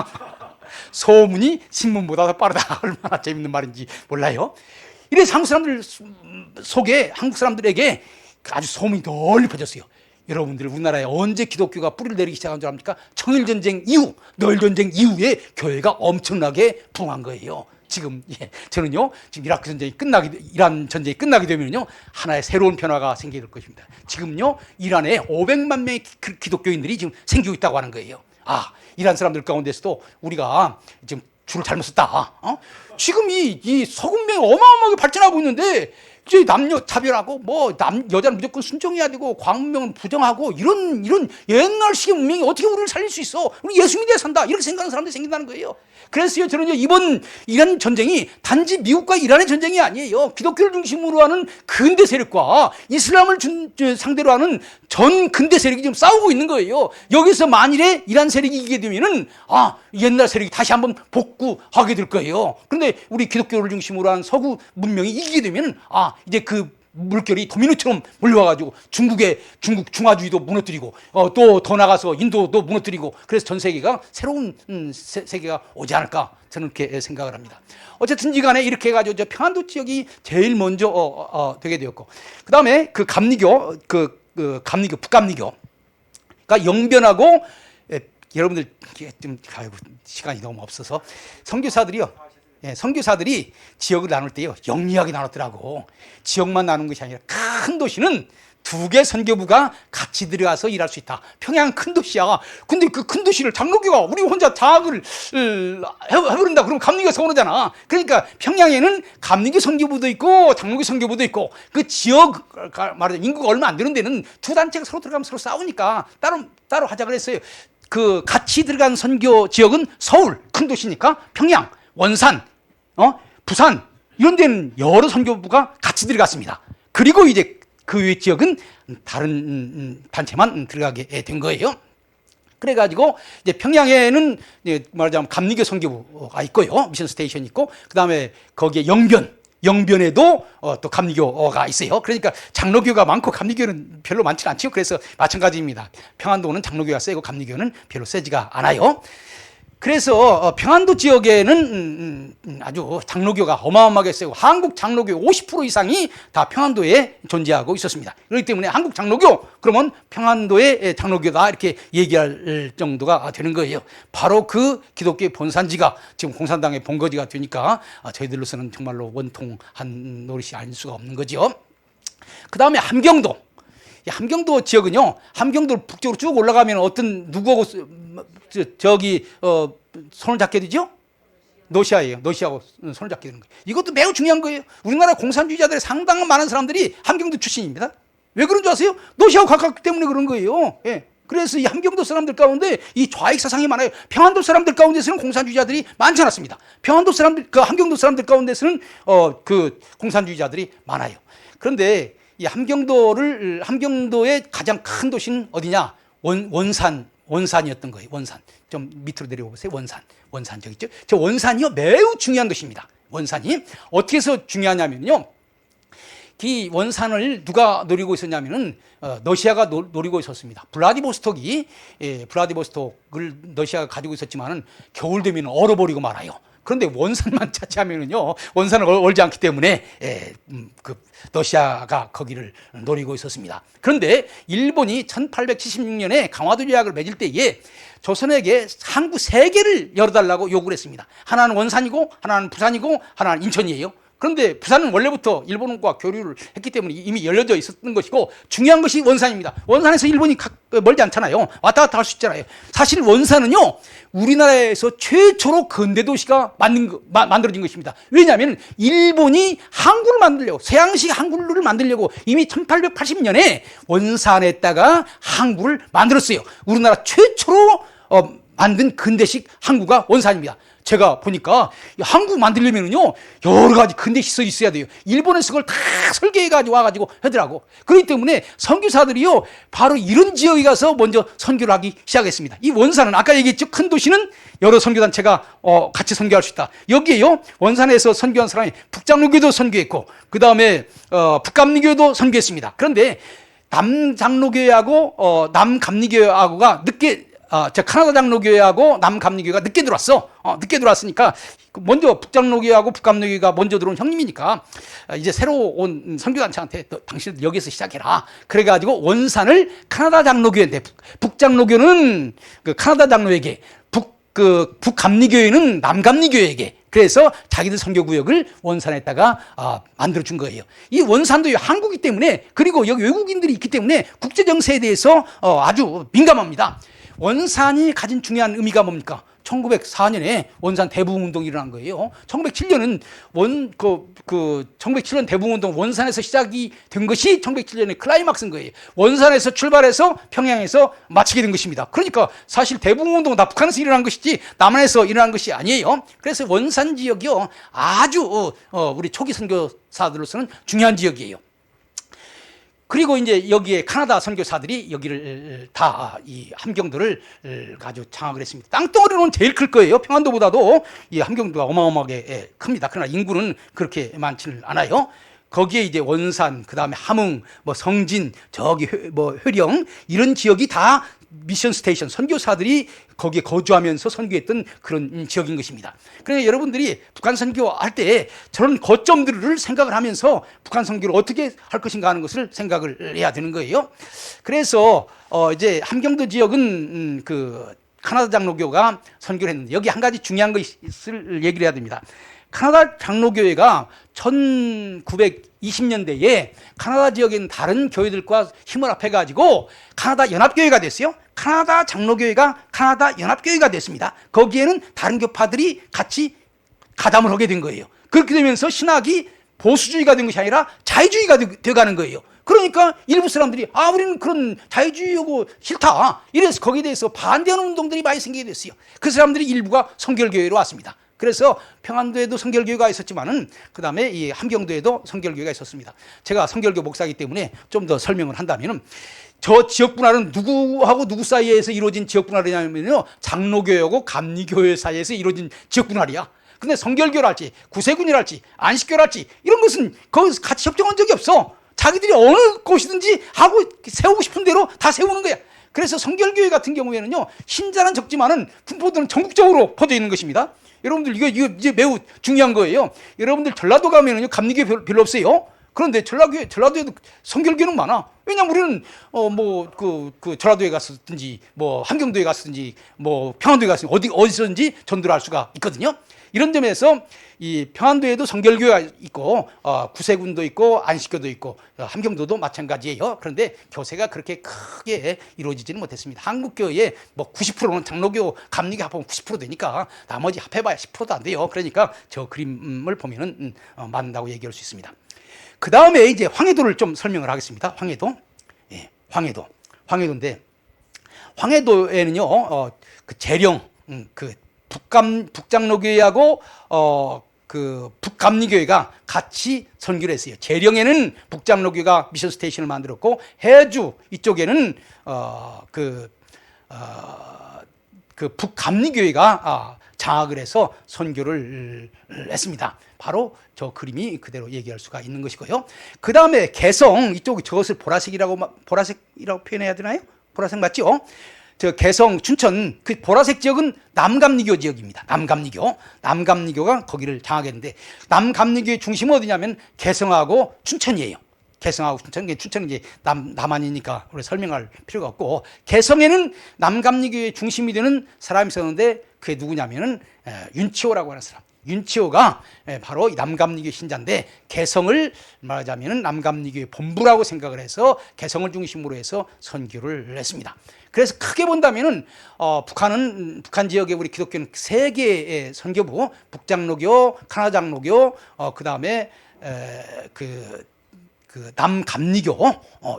소문이 신문보다 더 빠르다. 얼마나 재밌는 말인지 몰라요. 이래서 한국 사람들에게 아주 소문이 널리 퍼졌어요. 여러분들, 우리나라에 언제 기독교가 뿌리를 내리기 시작한 줄 압니까? 청일전쟁 이후, 노일전쟁 이후에 교회가 엄청나게 부흥한 거예요. 지금 저는요, 지금 이란 전쟁이 끝나게 되면요, 하나의 새로운 변화가 생기게 될 것입니다. 지금요, 이란에 500만 명의 기독교인들이 지금 생기고 있다고 하는 거예요. 이란 사람들 가운데서도 우리가 지금 줄을 잘못 썼다. 지금 이 서구문명이 어마어마하게 발전하고 있는데, 이제 남녀 차별하고 여자는 무조건 순종해야 되고 광문명은 부정하고 이런 옛날식의 문명이 어떻게 우리를 살릴 수 있어? 우리 예수 믿어야 산다. 이렇게 생각하는 사람들이 생긴다는 거예요. 그래서요, 저는요, 이번 이란 전쟁이 단지 미국과 이란의 전쟁이 아니에요. 기독교를 중심으로 하는 근대 세력과 이슬람을 상대로 하는 전 근대 세력이 지금 싸우고 있는 거예요. 여기서 만일에 이란 세력이 이기게 되면은 옛날 세력이 다시 한번 복구하게 될 거예요. 그런데 우리 기독교를 중심으로 한 서구 문명이 이기게 되면은 이제 그 물결이 도미노처럼 몰려와가지고 중국 중화주의도 무너뜨리고 또 더 나가서 인도도 무너뜨리고, 그래서 전 세계가 새로운 세계가 오지 않을까, 저는 그렇게 생각을 합니다. 어쨌든지 간에 이렇게 해가지고 저 평안도 지역이 제일 먼저 되게 되었고, 그 다음에 그 감리교, 감리교, 북감리교가 영변하고, 여러분들 좀 시간이 너무 없어서 선교사들이 지역을 나눌 때요, 영리하게 나눴더라고. 지역만 나눈 것이 아니라 큰 도시는 2개 선교부가 같이 들어가서 일할 수 있다. 평양 큰 도시야. 근데 그 큰 도시를 장로교가 우리 혼자 장악을 해버린다. 그러면 감리교가 서운하잖아. 그러니까 평양에는 감리교 선교부도 있고 장로교 선교부도 있고, 그 지역 말하자면 인구가 얼마 안 되는 데는 두 단체가 서로 들어가면 서로 싸우니까 따로 하자 그랬어요. 그 같이 들어간 선교 지역은 서울 큰 도시니까 평양, 원산, 부산 이런 데는 여러 선교부가 같이 들어갔습니다. 그리고 이제 그 외 지역은 다른 단체만 들어가게 된 거예요. 그래가지고 이제 평양에는 말하자면 감리교 선교부가 있고요, 미션 스테이션이 있고, 그 다음에 거기에 영변에도 또 감리교가 있어요. 그러니까 장로교가 많고 감리교는 별로 많지는 않죠. 그래서 마찬가지입니다. 평안도는 장로교가 세고 감리교는 별로 세지가 않아요. 그래서 평안도 지역에는 아주 장로교가 어마어마하게 세고, 한국 장로교 50% 이상이 다 평안도에 존재하고 있었습니다. 그렇기 때문에 한국 장로교 그러면 평안도의 장로교다, 이렇게 얘기할 정도가 되는 거예요. 바로 그 기독교의 본산지가 지금 공산당의 본거지가 되니까 저희들로서는 정말로 원통한 노릇이 아닐 수가 없는 거죠. 그 다음에 함경도. 함경도 지역은요, 함경도 북쪽으로 쭉 올라가면 누구하고 손을 잡게 되죠? 노시아예요. 노시아하고 손을 잡게 되는 거예요. 이것도 매우 중요한 거예요. 우리나라 공산주의자들의 상당한 많은 사람들이 함경도 출신입니다. 왜 그런 줄 아세요? 노시아하고 가깝기 때문에 그런 거예요. 그래서 이 함경도 사람들 가운데 이 좌익 사상이 많아요. 평안도 사람들 가운데서는 공산주의자들이 많지 않았습니다. 함경도 사람들 가운데서는 그 공산주의자들이 많아요. 그런데 이 함경도의 가장 큰 도시는 어디냐? 원산이었던 거예요. 원산. 좀 밑으로 내려가 보세요. 원산 저기 있죠? 저 원산이요, 매우 중요한 도시입니다. 원산이 어떻게 해서 중요하냐면요, 이 원산을 누가 노리고 있었냐면은 러시아가 노리고 있었습니다. 블라디보스톡을 러시아가 가지고 있었지만은 겨울 되면 얼어버리고 말아요. 그런데 원산만 차지하면은요, 원산을 얼지 않기 때문에 그 러시아가 거기를 노리고 있었습니다. 그런데 일본이 1876년에 강화도 조약을 맺을 때에 조선에게 항구 3개를 열어달라고 요구를 했습니다. 하나는 원산이고, 하나는 부산이고, 하나는 인천이에요. 그런데 부산은 원래부터 일본과 교류를 했기 때문에 이미 열려져 있었던 것이고, 중요한 것이 원산입니다. 원산에서 일본이 멀지 않잖아요. 왔다 갔다 할 수 있잖아요. 사실 원산은요, 우리나라에서 최초로 근대도시가 만들어진 것입니다. 왜냐하면 일본이 항구를 만들려고, 서양식 항구를 만들려고 이미 1880년에 원산에다가 항구를 만들었어요. 우리나라 최초로 만든 근대식 항구가 원산입니다. 제가 보니까 항구 만들려면요, 여러 가지 근대식 있어야 돼요. 일본에서 그걸 다 설계해가지고 와가지고 하더라고. 그렇기 때문에 선교사들이요, 바로 이런 지역에 가서 먼저 선교를 하기 시작했습니다. 이 원산은 아까 얘기했죠. 큰 도시는 여러 선교단체가 같이 선교할 수 있다. 여기에요, 원산에서 선교한 사람이 북장로교도 선교했고, 그 다음에 북감리교도 선교했습니다. 그런데 남장로교회하고 남감리교회하고가 늦게 카나다 장로교회하고 남감리교회가 늦게 들어왔어. 늦게 들어왔으니까 먼저 북장로교회하고 북감리교회가 먼저 들어온 형님이니까 이제 새로 온 선교단체한테 당신들 여기서 시작해라. 그래가지고 원산을 카나다 장로교회인데 북장로교는 그 카나다 장로에게, 북감리교회는 남감리교회에게, 그래서 자기들 선교구역을 원산에다가 만들어준 거예요. 이 원산도 한국이기 때문에, 그리고 여기 외국인들이 있기 때문에 국제정세에 대해서 아주 민감합니다. 원산이 가진 중요한 의미가 뭡니까? 1904년에 원산 대부흥운동이 일어난 거예요. 1907년은 1907년 대부흥운동 원산에서 시작이 된 것이 1907년의 클라이막스인 거예요. 원산에서 출발해서 평양에서 마치게 된 것입니다. 그러니까 사실 대부흥운동은 다 북한에서 일어난 것이지 남한에서 일어난 것이 아니에요. 그래서 원산 지역이요, 아주 우리 초기 선교사들로서는 중요한 지역이에요. 그리고 이제 여기에 카나다 선교사들이 여기를 다 이 함경도를 아주 장악을 했습니다. 땅덩어리로는 제일 클 거예요. 평안도보다도 이 함경도가 어마어마하게 큽니다. 그러나 인구는 그렇게 많지는 않아요. 거기에 이제 원산, 그 다음에 함흥, 성진, 저기 회령, 이런 지역이 다 미션 스테이션, 선교사들이 거기에 거주하면서 선교했던 그런 지역인 것입니다. 그러니까 여러분들이 북한 선교할 때 저런 거점들을 생각을 하면서 북한 선교를 어떻게 할 것인가 하는 것을 생각을 해야 되는 거예요. 그래서 이제 함경도 지역은 그 카나다 장로교가 선교를 했는데, 여기 한 가지 중요한 것을 얘기를 해야 됩니다. 카나다 장로교회가 1920년대에 카나다 지역에 있는 다른 교회들과 힘을 합해가지고 카나다 연합교회가 됐어요. 카나다 장로교회가 카나다 연합교회가 됐습니다. 거기에는 다른 교파들이 같이 가담을 하게 된 거예요. 그렇게 되면서 신학이 보수주의가 된 것이 아니라 자유주의가 되어가는 거예요. 그러니까 일부 사람들이 우리는 그런 자유주의하고 싫다, 이래서 거기에 대해서 반대하는 운동들이 많이 생기게 됐어요. 그 사람들이 일부가 성결교회로 왔습니다. 그래서 평안도에도 성결교회가 있었지만은 그 다음에 이 함경도에도 성결교회가 있었습니다. 제가 성결교 목사이기 때문에 좀 더 설명을 한다면은, 저 지역 분할은 누구하고 누구 사이에서 이루어진 지역 분할이냐면요, 장로교회하고 감리교회 사이에서 이루어진 지역 분할이야. 근데 성결교랄지 구세군이랄지 안식교랄지 이런 것은 거기서 같이 협정한 적이 없어. 자기들이 어느 곳이든지 하고 세우고 싶은 대로 다 세우는 거야. 그래서 성결교회 같은 경우에는요, 신자는 적지만은 분포들은 전국적으로 퍼져 있는 것입니다. 여러분들 이거 매우 중요한 거예요. 여러분들 전라도 가면은요, 감리교회 별로 없어요. 그런데 전라도에도 성결교는 많아. 왜냐면 우리는 전라도에 갔었든지 함경도에 갔었든지 평안도에 갔었든지 어디서든지 전도를 할 수가 있거든요. 이런 점에서 이 평안도에도 성결교회가 있고 구세군도 있고 안식교도 있고 함경도도 마찬가지예요. 그런데 교세가 그렇게 크게 이루어지지는 못했습니다. 한국교회의 90%는 장로교, 감리교 합하면 90% 되니까 나머지 합해봐야 10%도 안 돼요. 그러니까 저 그림을 보면은 맞는다고 얘기할 수 있습니다. 그 다음에 이제 황해도를 좀 설명을 하겠습니다. 황해도, 황해도인데, 황해도에는요, 그 재령, 북장로교회하고 그 북감리교회가 같이 선교를 했어요. 재령에는 북장로교회가 미션 스테이션을 만들었고, 해주 이쪽에는 그 북감리교회가 장악을 해서 선교를 했습니다. 바로 저 그림이 그대로 얘기할 수가 있는 것이고요. 그 다음에 개성, 이쪽 저것을 보라색이라고 표현해야 되나요? 보라색 맞죠? 저 개성, 춘천, 그 보라색 지역은 남감리교 지역입니다. 남감리교가 거기를 장악했는데, 남감리교의 중심은 어디냐면 개성하고 춘천이에요. 개성하고 춘천은 이제 남한이니까 우리 설명할 필요가 없고, 개성에는 남감리교의 중심이 되는 사람이 있었는데, 그게 누구냐면은 윤치호라고 하는 사람. 윤치호가 바로 남감리교 신자인데, 개성을 말하자면 남감리교의 본부라고 생각을 해서 개성을 중심으로 해서 선교를 했습니다. 그래서 크게 본다면은 북한 지역의 우리 기독교는 세 개의 선교부, 북장로교, 카나장로교, 그 다음에 그 남감리교,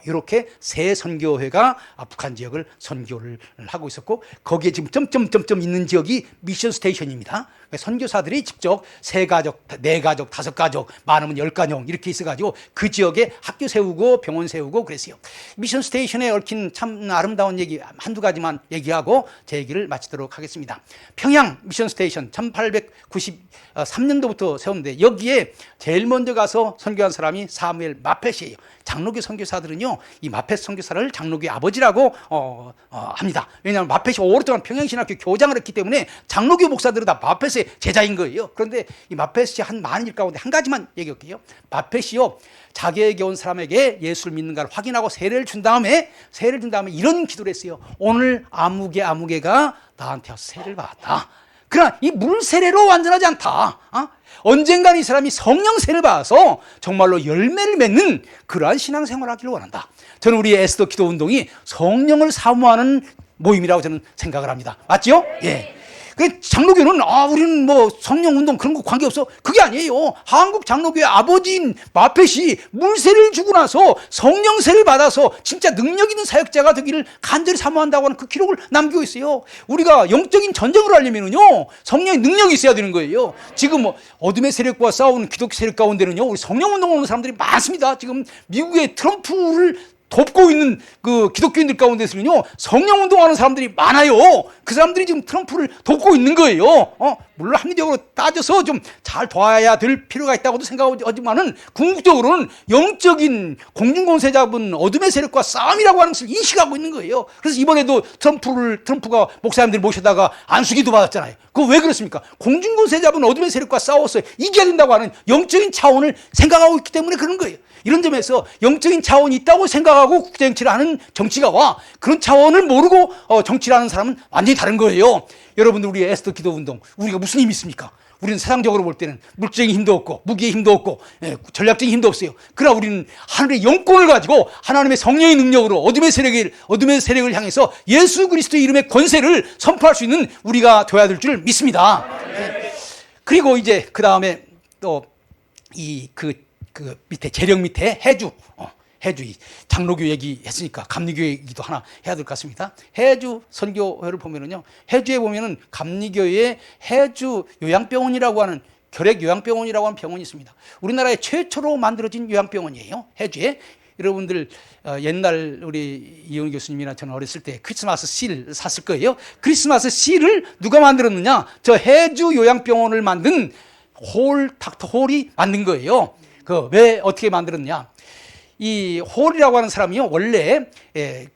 이렇게 세 선교회가 북한 지역을 선교를 하고 있었고, 거기에 지금 점점점점 있는 지역이 미션 스테이션입니다. 선교사들이 직접 3가족, 4가족, 5가족, 많으면 10가족 이렇게 있어가지고 그 지역에 학교 세우고 병원 세우고 그랬어요. 미션 스테이션에 얽힌 참 아름다운 얘기 한두 가지만 얘기하고 제 얘기를 마치도록 하겠습니다. 평양 미션 스테이션 1893년도부터 세웠는데, 여기에 제일 먼저 가서 선교한 사람이 사무엘 마펫이에요. 장로교 선교사들은요, 이 마펫 선교사를 장로교의 아버지라고 합니다. 왜냐하면 마펫이 오랫동안 평양신학교 교장을 했기 때문에 장로교 목사들은 다 마펫의 제자인 거예요. 그런데 이 마펫이 한 많은 일 가운데 한 가지만 얘기할게요. 마펫이요, 자기에게 온 사람에게 예수를 믿는가를 확인하고 세례를 준 다음에 이런 기도를 했어요. 오늘 아무개가 나한테 와서 세례를 받았다. 그러나 이 물 세례로 완전하지 않다. 언젠간 이 사람이 성령 세례를 받아서 정말로 열매를 맺는 그러한 신앙생활을 하기를 원한다. 저는 우리 에스더 기도 운동이 성령을 사모하는 모임이라고 저는 생각을 합니다. 맞지요? 예. 그 장로교는 우리는 뭐 성령 운동 그런 거 관계없어. 그게 아니에요. 한국 장로교의 아버지인 마펫이 물세를 주고 나서 성령세를 받아서 진짜 능력 있는 사역자가 되기를 간절히 사모한다고 하는 그 기록을 남기고 있어요. 우리가 영적인 전쟁을 하려면은요, 성령의 능력이 있어야 되는 거예요. 지금 뭐 어둠의 세력과 싸우는 기독교 세력 가운데는요, 우리 성령 운동을 하는 사람들이 많습니다. 지금 미국의 트럼프를 돕고 있는 그 기독교인들 가운데서는요, 성령 운동하는 사람들이 많아요. 그 사람들이 지금 트럼프를 돕고 있는 거예요. 물론 합리적으로 따져서 좀 잘 도와야 될 필요가 있다고도 생각하지만은, 궁극적으로는 영적인 공중권세 잡은 어둠의 세력과 싸움이라고 하는 것을 인식하고 있는 거예요. 그래서 이번에도 트럼프가 목사님들 모셔다가 안수기도 받았잖아요. 그거 왜 그렇습니까? 공중권세 잡은 어둠의 세력과 싸워서 이겨야 된다고 하는 영적인 차원을 생각하고 있기 때문에 그런 거예요. 이런 점에서 영적인 차원이 있다고 생각하고 국제정치를 하는 정치가와 그런 차원을 모르고 정치를 하는 사람은 완전히 다른 거예요. 여러분들, 우리 에스더 기도 운동, 우리가 무슨 힘이 있습니까? 우리는 세상적으로 볼 때는 물질적인 힘도 없고 무기의 힘도 없고 전략적인 힘도 없어요. 그러나 우리는 하늘의 영권을 가지고 하나님의 성령의 능력으로 어둠의 세력을 향해서 예수 그리스도의 이름의 권세를 선포할 수 있는 우리가 되어야 될 줄 믿습니다. 그리고 이제 그 다음에 또 그 밑에 재령 밑에 해주 장로교 얘기했으니까 감리교 얘기도 하나 해야 될 것 같습니다. 해주 선교회를 보면은요, 해주에 보면은 감리교의 해주 요양병원이라고 하는, 결핵 요양병원이라고 하는 병원이 있습니다. 우리나라에 최초로 만들어진 요양병원이에요. 해주에. 여러분들 옛날 우리 이용희 교수님이나 저는 어렸을 때 크리스마스 실 샀을 거예요. 크리스마스 실을 누가 만들었느냐? 저 해주 요양병원을 만든 닥터 홀이 만든 거예요. 왜 어떻게 만들었냐? 이 홀이라고 하는 사람이요, 원래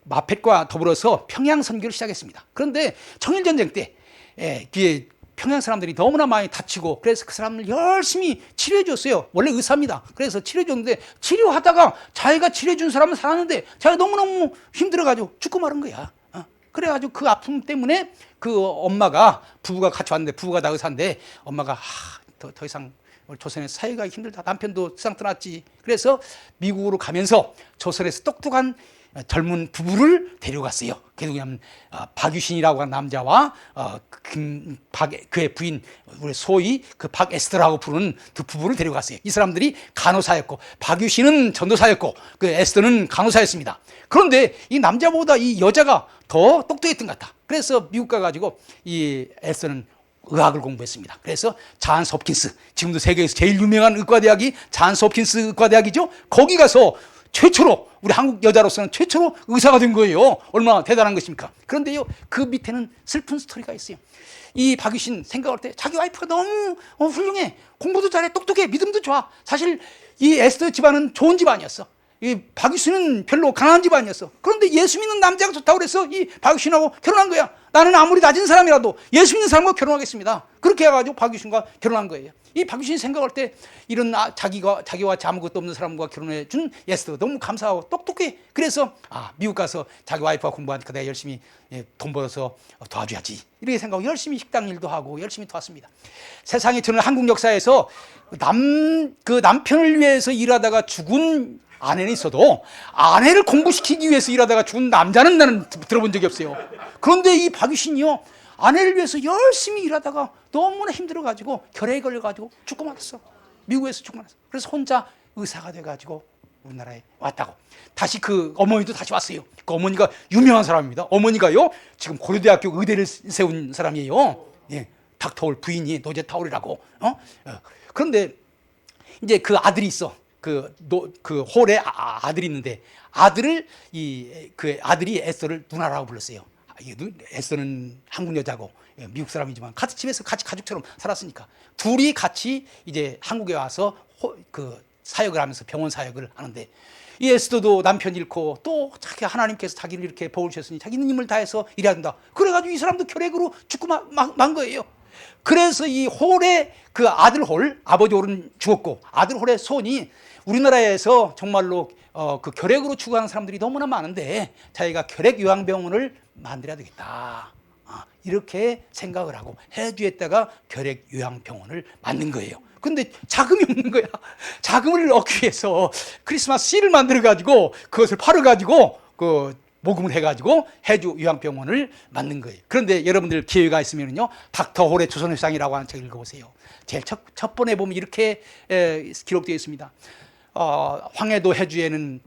마펫과 더불어서 평양 선교를 시작했습니다. 그런데 청일전쟁 때 평양 사람들이 너무나 많이 다치고, 그래서 그 사람을 열심히 치료해 줬어요. 원래 의사입니다. 그래서 치료해 줬는데, 치료하다가 자기가 치료해 준 사람은 살았는데 자기가 너무너무 힘들어가지고 죽고 마른 거야. 그래가지고 그 아픔 때문에 그 부부가 같이 왔는데, 부부가 다 의사인데, 엄마가 더 이상 우리 조선에서 사회가 힘들다. 남편도 세상 떠났지. 그래서 미국으로 가면서 조선에서 똑똑한 젊은 부부를 데려갔어요. 그게 누구냐면 박유신이라고 하는 남자와 그의 부인, 우리 소위 그 박에스더라고 부르는 그 부부를 데려갔어요. 이 사람들이 간호사였고, 박유신은 전도사였고, 그 에스더는 간호사였습니다. 그런데 이 남자보다 이 여자가 더 똑똑했던 것 같다. 그래서 미국 가가지고 이 에스더는 의학을 공부했습니다. 그래서 잔스 홉킨스, 지금도 세계에서 제일 유명한 의과대학이 잔스 홉킨스 의과대학이죠. 거기 가서 최초로 우리 한국 여자로서는 최초로 의사가 된 거예요. 얼마나 대단한 것입니까? 그런데요, 그 밑에는 슬픈 스토리가 있어요. 이 박유신 생각할 때 자기 와이프가 너무 훌륭해, 공부도 잘해, 똑똑해, 믿음도 좋아. 사실 이 에스더 집안은 좋은 집안이었어. 이 박유신은 별로 가난한 집안이었어. 그런데 예수 믿는 남자가 좋다고 그래서 이 박유신하고 결혼한 거야. 나는 아무리 낮은 사람이라도 예수 믿는 사람과 결혼하겠습니다. 그렇게 해가지고 박유신과 결혼한 거예요. 이 박유신이 생각할 때 이런 자기와 아무것도 없는 사람과 결혼해 준 에스더가 너무 감사하고 똑똑해. 그래서 미국 가서 자기 와이프가 공부하니까 내가 열심히 돈 벌어서 도와줘야지, 이렇게 생각하고 열심히 식당 일도 하고 열심히 도왔습니다. 세상에 저는 한국 역사에서 남편을 위해서 일하다가 죽은 아내는 있어도 아내를 공부시키기 위해서 일하다가 죽은 남자는 나는 들어본 적이 없어요. 그런데 이 박유신이요, 아내를 위해서 열심히 일하다가 너무나 힘들어가지고 결핵에 걸려가지고 죽고 말았어. 미국에서 죽고 말았어. 그래서 혼자 의사가 돼가지고 우리나라에 왔다고. 다시 그 어머니도 다시 왔어요. 그 어머니가 유명한 사람입니다. 어머니가요, 지금 고려대학교 의대를 세운 사람이에요. 예, 닥터홀 부인이 노제타올이라고. 그런데 이제 그 아들이 있어. 그 홀에 아들이 있는데 그 아들이 에스더를 누나라고 불렀어요. 에스더는 한국 여자고 미국 사람이지만 같이 집에서 같이 가족처럼 살았으니까 둘이 같이 이제 한국에 와서 그 사역을 하면서 병원 사역을 하는데, 이 에스더도 남편 잃고 또 자기 하나님께서 자기를 이렇게 복을 주셨으니 자기는 힘을 다해서 일해야 된다. 그래가지고 이 사람도 결핵으로 죽고 만 거예요. 그래서 이 홀의 그 아들 홀, 아버지 홀은 죽었고 아들 홀의 손이 우리나라에서 정말로 그 결핵으로 죽어가는 사람들이 너무나 많은데 자기가 결핵 요양병원을 만들어야 되겠다, 이렇게 생각을 하고 해주에다가 결핵 요양병원을 만든 거예요. 근데 자금이 없는 거야. 자금을 얻기 위해서 크리스마스 씨를 만들어 가지고 그것을 팔아 가지고 모금을 해가지고 해주 요양병원을 만든 거예요. 그런데 여러분들 기회가 있으면요, 닥터 홀의 조선일상이라고 하는 책을 읽어보세요. 제일 첫 번에 보면 이렇게 기록되어 있습니다. 황해도 해주에는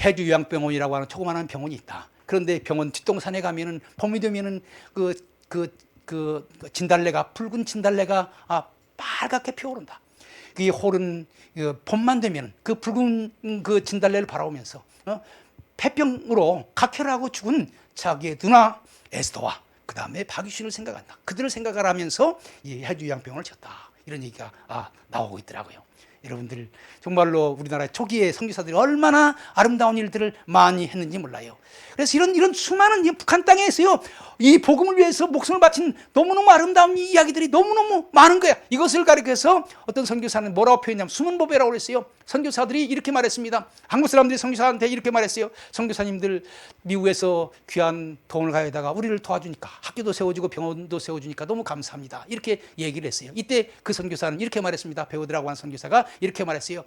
해주 요양병원이라고 하는 조그마한 병원이 있다. 그런데 병원 뒷동산에 가면은 봄이 되면은 그 진달래가, 붉은 진달래가 빨갛게 피어오른다. 이 홀은 봄만 되면 그 붉은 그 진달래를 바라보면서 폐병으로 각혈하고 죽은 자기의 누나 에스더와 그 다음에 박유신을 생각한다. 그들을 생각을 하면서 이 해주 요양병원을 지었다. 이런 얘기가 나오고 있더라고요. 여러분들 정말로 우리나라 초기에 선교사들이 얼마나 아름다운 일들을 많이 했는지 몰라요. 그래서 이런 수많은 북한 땅에서요, 이 복음을 위해서 목숨을 바친 너무너무 아름다운 이야기들이 너무너무 많은 거야. 이것을 가리켜서 어떤 선교사는 뭐라고 표현하냐면 수문보배라고 그랬어요. 선교사들이 이렇게 말했습니다. 한국 사람들이 선교사한테 이렇게 말했어요. 선교사님들 미국에서 귀한 돈을 가져다가 우리를 도와주니까, 학교도 세워주고 병원도 세워주니까 너무 감사합니다, 이렇게 얘기를 했어요. 이때 그 선교사는 이렇게 말했습니다. 베오드라고 하는 선교사가 이렇게 말했어요.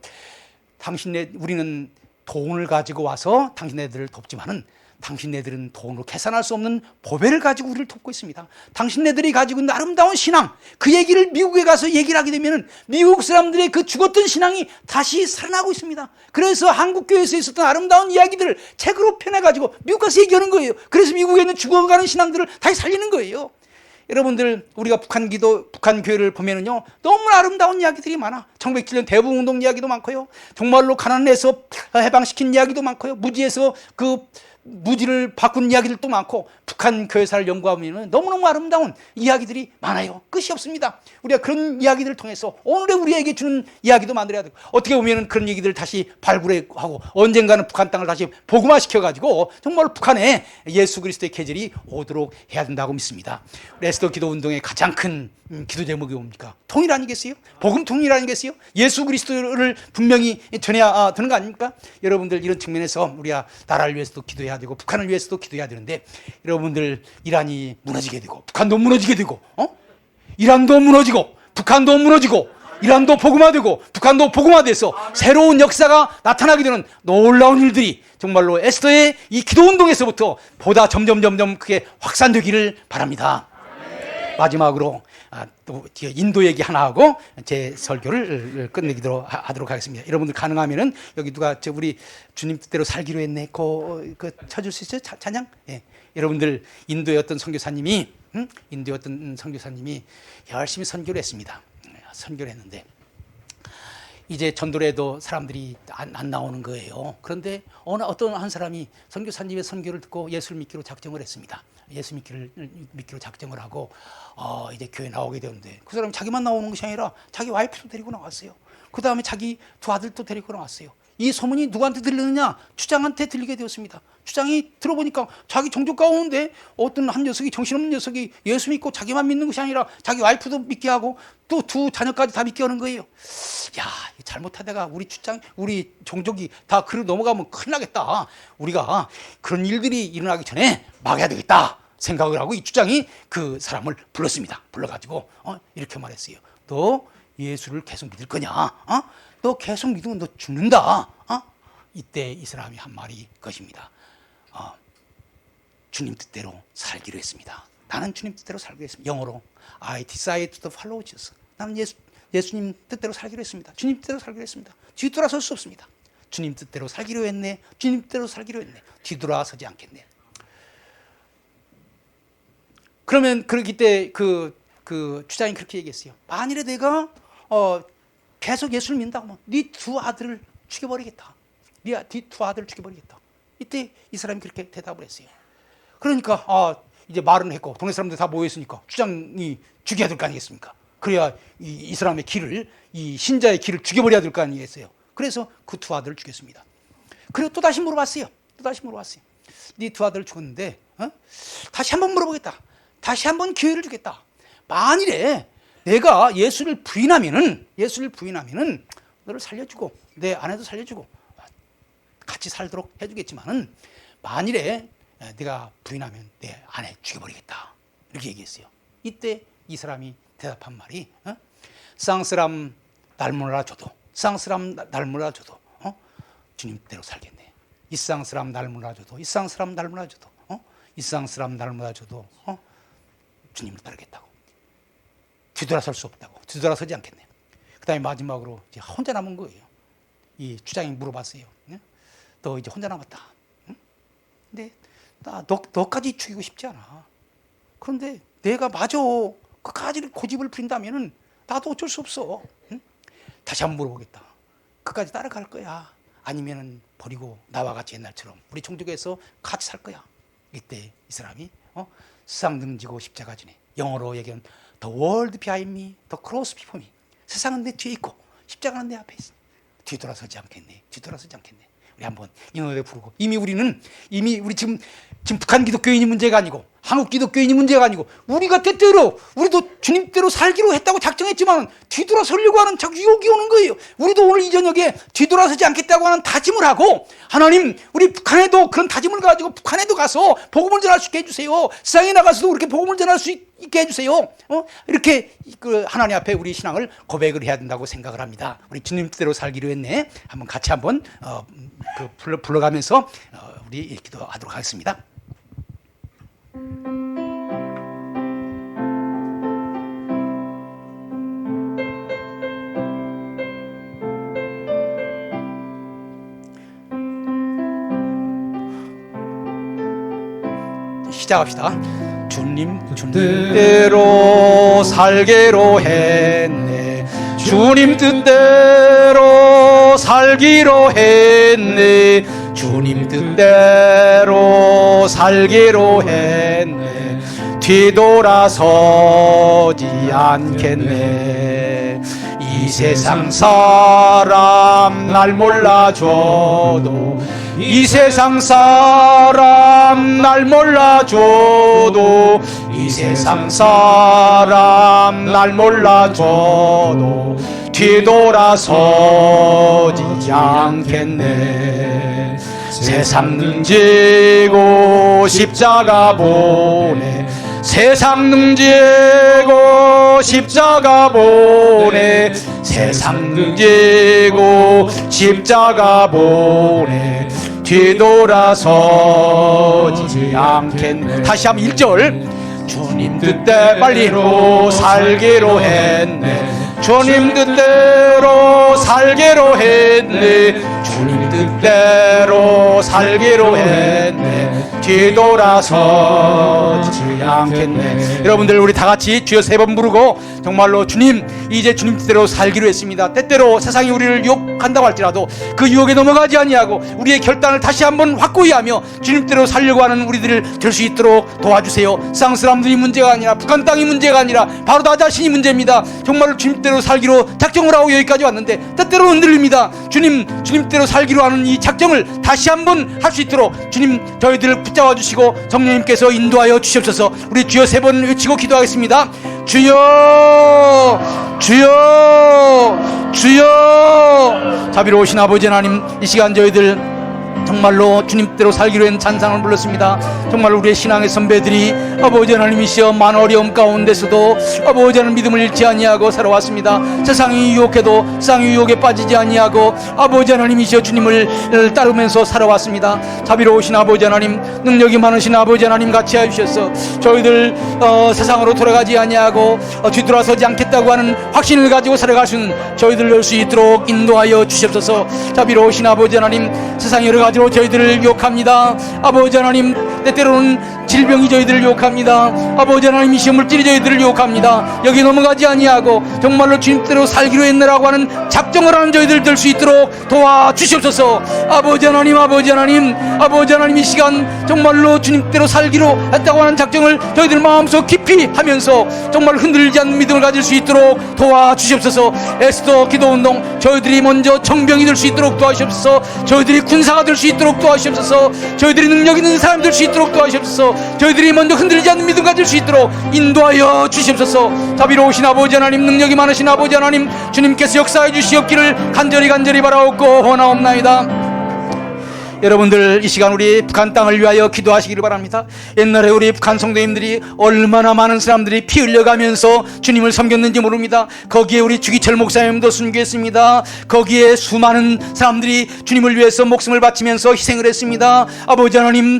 우리는 돈을 가지고 와서 당신네들을 돕지만은 당신네들은 돈으로 계산할 수 없는 보배를 가지고 우리를 돕고 있습니다. 당신네들이 가지고 있는 아름다운 신앙, 그 얘기를 미국에 가서 얘기를 하게 되면 미국 사람들의 그 죽었던 신앙이 다시 살아나고 있습니다. 그래서 한국교회에서 있었던 아름다운 이야기들을 책으로 펴내가지고 미국 가서 얘기하는 거예요. 그래서 미국에 있는 죽어가는 신앙들을 다시 살리는 거예요. 여러분들, 우리가 북한 교회를 보면은요, 너무나 아름다운 이야기들이 많아. 1907년 대북운동 이야기도 많고요, 정말로 가난해서 해방시킨 이야기도 많고요, 무지에서 무지를 바꾼 이야기들도 많고, 북한 교회사를 연구하면 너무너무 아름다운 이야기들이 많아요. 끝이 없습니다. 우리가 그런 이야기들을 통해서 오늘의 우리에게 주는 이야기도 만들어야 되고, 어떻게 보면 그런 얘기들을 다시 발굴하고 언젠가는 북한 땅을 다시 복음화시켜가지고 정말 북한에 예수 그리스도의 계절이 오도록 해야 된다고 믿습니다. 에스더 기도 운동의 가장 큰 기도 제목이 뭡니까? 통일 아니겠어요? 복음 통일 아니겠어요? 예수 그리스도를 분명히 전해야 되는 거 아닙니까? 여러분들, 이런 측면에서 우리가 나라를 위해서도 기도해야 되고 북한을 위해서도 기도해야 되는데, 여러분들, 이란이 무너지게 되고 북한도 무너지게 되고 이란도 무너지고 북한도 무너지고 이란도 복음화되고 북한도 복음화돼서 새로운 역사가 나타나게 되는 놀라운 일들이 정말로 에스더의 이 기도 운동에서부터 보다 점점 크게 확산되기를 바랍니다. 마지막으로 또 인도 얘기 하나 하고 제 설교를 끝내기로 하도록 하겠습니다. 여러분들 가능하면은 여기 누가 우리 주님 뜻대로 살기로 했네, 그 쳐줄 수 있어요? 찬양? 예. 여러분들, 인도의 어떤 선교사님이 열심히 선교를 했습니다. 선교를 했는데 이제 전도에도 사람들이 안 나오는 거예요. 그런데 어떤 한 사람이 선교사님의 선교를 듣고 예수를 믿기로 작정을 했습니다. 예수 믿기로 작정을 하고 이제 교회 나오게 되는데, 그 사람이 자기만 나오는 것이 아니라 자기 와이프도 데리고 나왔어요. 그 다음에 자기 두 아들도 데리고 나왔어요. 이 소문이 누구한테 들리느냐? 추장한테 들리게 되었습니다. 추장이 들어보니까 자기 종족 가운데 어떤 한 녀석이, 정신없는 녀석이 예수 믿고 자기만 믿는 것이 아니라 자기 와이프도 믿게 하고 또 두 자녀까지 다 믿게 하는 거예요. 야, 잘못하다가 우리 종족이 다 그로 넘어가면 큰일 나겠다. 우리가 그런 일들이 일어나기 전에 막아야 되겠다 생각을 하고, 이 추장이 그 사람을 불렀습니다. 불러가지고 이렇게 말했어요. 너 예수를 계속 믿을 거냐? 너 계속 믿으면 너 죽는다. 이때 이 사람이 한 말이 것입니다. 주님 뜻대로 살기로 했습니다. 나는 주님 뜻대로 살기로 했습니다. 영어로 I decided to follow Jesus. 나는 예수님 뜻대로 살기로 했습니다. 주님 뜻대로 살기로 했습니다. 뒤돌아설 수 없습니다. 주님 뜻대로 살기로 했네. 주님 뜻대로 살기로 했네. 뒤돌아서지 않겠네. 그러면 그렇기 때 그 추장이 그렇게 얘기했어요. 만일에 내가 계속 예수를 믿는다고 하면 네 두 아들을 죽여버리겠다. 네 두 아들을 죽여버리겠다. 이때 이 사람이 그렇게 대답을 했어요. 그러니까 이제 말은 했고 동네 사람들 다 모여있으니까 추장이 죽여야 될 거 아니겠습니까? 그래야 이 사람의 길을, 이 신자의 길을 죽여버려야 될 거 아니겠어요? 그래서 그 두 아들을 죽였습니다. 그리고 또 다시 물어봤어요. 네 두 아들을 죽였는데 다시 한번 물어보겠다. 다시 한번 기회를 주겠다. 만일에 내가 예수를 부인하면은 너를 살려주고 내 아내도 살려주고 같이 살도록 해주겠지만은, 만일에 네가 부인하면 내 아내 죽여버리겠다. 이렇게 얘기했어요. 이때 이 사람이 대답한 말이 쌍스람 날 몰라줘도 주님 뜻대로 살겠네. 이 쌍스람 날 몰라줘도 주님을 따르겠다고. 뒤돌아설 수 없다고. 뒤돌아서지 않겠네. 그 다음에 마지막으로 이제 혼자 남은 거예요. 이 추장이 물어봤어요. 너 이제 혼자 남았다. 근데 너까지 죽이고 싶지 않아. 그런데 내가 마저 끝까지 고집을 부린다면은 나도 어쩔 수 없어. 다시 한번 물어보겠다. 끝까지 따라갈 거야? 아니면은 버리고 나와 같이 옛날처럼 우리 종족에서 같이 살 거야? 이때 이 사람이 세상 등지고 십자가 지네. 영어로 얘기하면 The world behind me, the cross before me. 세상은 내 뒤에 있고 십자가는 내 앞에 있어. 뒤돌아서지 않겠네. 우리 한번 이 노래 부르고, 이미 우리 지금 북한 기독교인이 문제가 아니고 한국 기독교인이 문제가 아니고 우리가 때때로 우리도 주님대로 살기로 했다고 작정했지만 뒤돌아서려고 하는 자꾸 유혹이 오는 거예요. 우리도 오늘 이 저녁에 뒤돌아서지 않겠다고 하는 다짐을 하고, 하나님 우리 북한에도 그런 다짐을 가지고 북한에도 가서 복음을 전할 수 있게 해주세요. 세상에 나가서도 그렇게 복음을 전할 수 있게 해주세요. 이렇게 하나님 앞에 우리 신앙을 고백을 해야 된다고 생각을 합니다. 우리 주님 뜻대로 살기로 했네. 한번 같이 한번 불러가면서 우리 기도하도록 하겠습니다. 시작합시다. 주님 뜻대로 살기로 했네. 주님 뜻대로 살기로 했네. 주님 뜻대로 살기로 했네. 뒤돌아서지 않겠네. 이 세상 사람 날 몰라줘도, 이 세상 사람 날 몰라줘도, 이 세상 사람 날 몰라줘도 뒤돌아서지 않겠네. 세상 능지고 십자가 보내. 세상 능지고 십자가 보내. 세상 능지고 십자가 보내. 뒤돌아서지 않겠네. 다시 한번 1절. 주님 뜻대로 빨리로 살기로 했네. 주님 뜻대로 살기로 했네. 주님 뜻대로 살기로 했네. 뒤돌아서지 않겠네. 여러분들 우리 다 같이 주여 3번 부르고 정말로 주님 이제 주님 뜻대로 살기로 했습니다. 때때로 세상이 우리를 유혹한다고 할지라도 그 유혹에 넘어가지 아니하고 우리의 결단을 다시 한번 확고히 하며 주님 뜻대로 살려고 하는 우리들을 될 수 있도록 도와주세요. 세상 사람들이 문제가 아니라 북한 땅이 문제가 아니라 바로 나 자신이 문제입니다. 정말로 주님 뜻대로 살기로 작정을 하고 여기까지 왔는데 때때로 흔들립니다. 주님 뜻대로 살기로 하는 이 작정을 다시 한번 할 수 있도록 주님 저희들을 붙잡아 주시고 성령님께서 인도하여 주시옵소서. 우리 주여 3번 외치고 기도하겠습니다. 주여 주여 주여. 자비로우신 아버지 하나님, 이 시간 저희들 정말로 주님대로 살기로 한 찬상을 불렀습니다. 정말 우리의 신앙의 선배들이 아버지 하나님이시여 많은 어려움 가운데서도 아버지 하나님 믿음을 잃지 아니하고 살아왔습니다. 세상이 유혹해도 세상의 유혹에 빠지지 아니하고 아버지 하나님이시여 주님을 따르면서 살아왔습니다. 자비로우신 아버지 하나님, 능력이 많으신 아버지 하나님 같이 해주셔서 저희들 세상으로 돌아가지 아니하고 뒤돌아서지 않겠다고 하는 확신을 가지고 살아갈 수 있는 저희들 될 수 있도록 인도하여 주시옵소서. 자비로우신 아버지 하나님, 세상 여러 가지로 저희들을 유혹합니다. 아버지 하나님, 때때로는 질병이 저희들을 유혹합니다. 아버지 하나님, 이 물질이 저희들을 유혹합니다. 여기 넘어가지 아니하고 정말로 주님대로 살기로 했느라고 하는 작정을 하는 저희들 될 수 있도록 도와주시옵소서. 아버지 하나님, 아버지 하나님, 아버지 하나님, 이 시간 정말로 주님대로 살기로 했다고 하는 작정을 저희들 마음속 깊이 하면서 정말 흔들리지 않는 믿음을 가질 수 있도록 도와주시옵소서. 에스더 기도운동 저희들이 먼저 정병이 될 수 있도록 도와주시옵소서. 저희들이 군사가 될 수 있도록 도와주시옵소서. 저희들이 능력 있는 사람 될 수 있도록 도와주시옵소서. 저희들이 먼저 흔들리지 않는 믿음 가질 수 있도록 인도하여 주시옵소서. 자비로우신 아버지 하나님, 능력이 많으신 아버지 하나님, 주님께서 역사해 주시옵기를 간절히 바라옵고 원하옵나이다. 여러분들 이 시간 우리 북한 땅을 위하여 기도하시기를 바랍니다. 옛날에 우리 북한 성도님들이 얼마나 많은 사람들이 피 흘려가면서 주님을 섬겼는지 모릅니다. 거기에 우리 주기철 목사님도 순교했습니다. 거기에 수많은 사람들이 주님을 위해서 목숨을 바치면서 희생을 했습니다. 아버지 하나님,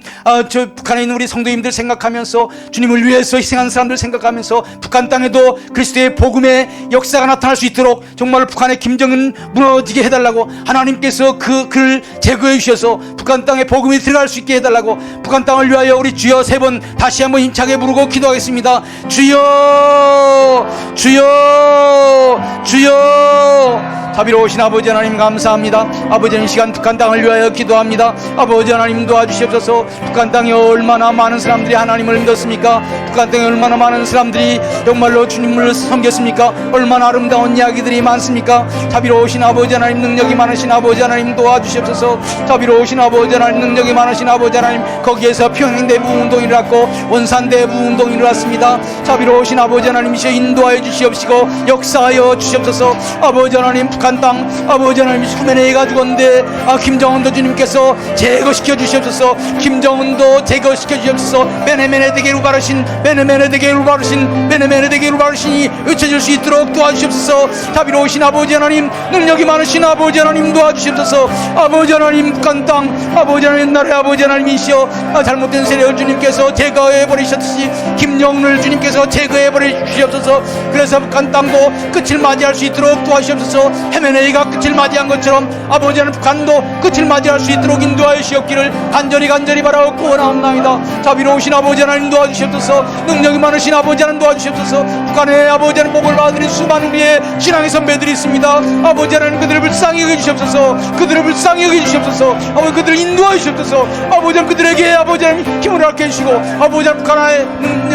저 북한에 있는 우리 성도님들 생각하면서 주님을 위해서 희생한 사람들 생각하면서 북한 땅에도 그리스도의 복음의 역사가 나타날 수 있도록 정말 북한의 김정은 무너지게 해달라고 하나님께서 그를 제거해 주셔서 북한 땅에 복음이 들어갈 수 있게 해달라고 북한 땅을 위하여 우리 주여 3번 다시 한번 힘차게 부르고 기도하겠습니다. 주여 주여 주여. 자비로우신 아버지 하나님 감사합니다. 아버지 하나님, 시간 북한 땅을 위하여 기도합니다. 아버지 하나님 도와주시옵소서. 북한 땅에 얼마나 많은 사람들이 하나님을 믿었습니까? 북한 땅에 얼마나 많은 사람들이 정말로 주님을 섬겼습니까? 얼마나 아름다운 이야기들이 많습니까? 자비로우신 아버지 하나님, 능력이 많으신 아버지 하나님 도와주시옵소서. 자비로우신 아버지 하나님, 능력이 많으신 아버지 하나님, 거기에서 평행대부운동이 일어났고 원산대부운동이 일어났습니다. 자비로우신 아버지 하나님이시여 인도하여 주시옵시고 역사하여 주시옵소서. 아버지 하나님, 북한 땅 아버지 하나님, 수면회가 죽었는데 김정은도 주님께서 제거시켜 주시옵소서. 김정은도 제거시켜 주시옵소서. 베네메네데게로 바르신 베네메네데게로 바르신 베네메네데게로 바르신이 외쳐질 수 있도록 도와주시옵소서. 자비로우신 아버지 하나님, 능력이 많으신 아버지 하나님 도와주시옵소서. 아버지 하나님, 북한 땅 아버지 하나님, 옛날에 아버지 하나님이시여 잘못된 세력을 주님께서 제거해 버리셨듯이 김정은을 주님께서 제거해 버려 주시옵소서. 그래서 북한 땅도 끝을 맞이할 수 있도록 도와주시옵소서. 헤메네이가 끝을 맞이한 것처럼 아버지 하나님, 북한도 끝을 맞이할 수 있도록 인도하여 주시옵기를 간절히 바라옵고 원하옵나이다. 자비로우신 아버지 하나님 도와주시옵소서. 능력이 많으신 아버지 하나님 도와주시옵소서. 북한에 아버지 하나님 복을 받으는 수많은 우리의 신앙의 선배들이 있습니다. 아버지 하나님, 그들을 불쌍히 여겨주시옵소서. 그들을 불쌍히 여겨주시옵소서. 아버지 그들을 인도하여 주시옵소서. 아버지 하나님, 그들에게 아버지 하나님 힘을 얻게 해주시고 아버지 하나님, 북한의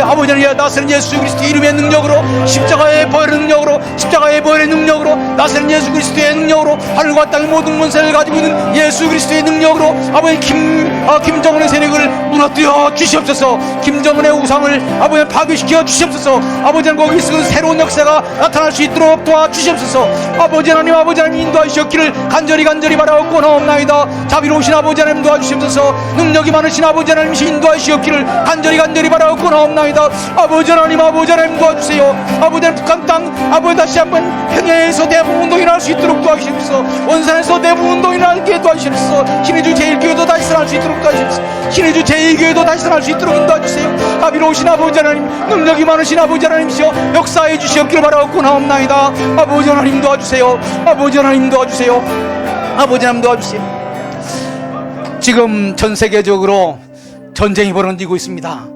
아버지 하나님 나서는 예수 그리스도 이름의 능력으로 십자가의 보혈의 능력으로 십자가의 보혈의 능력으로 나서는 예수 그리스도의 능력으로 하늘과 땅의 모든 권세를 가지고 있는 예수 그리스도의 능력으로 아버지 김정은의 세력을 무너뜨려 주시옵소서. 김정은의 우상을 아버지 파괴시켜 주시옵소서. 아버지 하나님, 거기서 새로운 역사가 나타날 수 있도록 도와주시옵소서. 아버지 하나님, 아버지 하나님 인도하시옵기를 간절히 바라옵고 나옵나이다. 자비로우신 아버지 하나님 도와주시옵소서. 능력이 많으신 아버지 하나님 인도하시옵기를 간절히 바라옵고 나옵나이다. 아버지 하나님, 아버지 하나님 도와주세요. 아버지 하나님, 북한 땅 아버지 다시 한번 평야에서 대부운동이 날 수 있도록 도와주시옵소서. 원산에서 대부운동이 나게 도와주시옵소서. 신의주 제1교회도 다시 살아날 수 있도록 도와주시옵소서. 신의주 제2교회도 다시 살아날 수 있도록 인도해주세요. 자비로우신 아버지 하나님, 능력이 많으신 아버지 하나님이시여 역사해 주시옵기를 바라옵고 나옵나이다. 아버지 하나님 도와주세요. 아버지 하나님 도와주세요. 아버지 하나님 도와주세요. 지금 전 세계적으로 전쟁이 벌어지고 있습니다.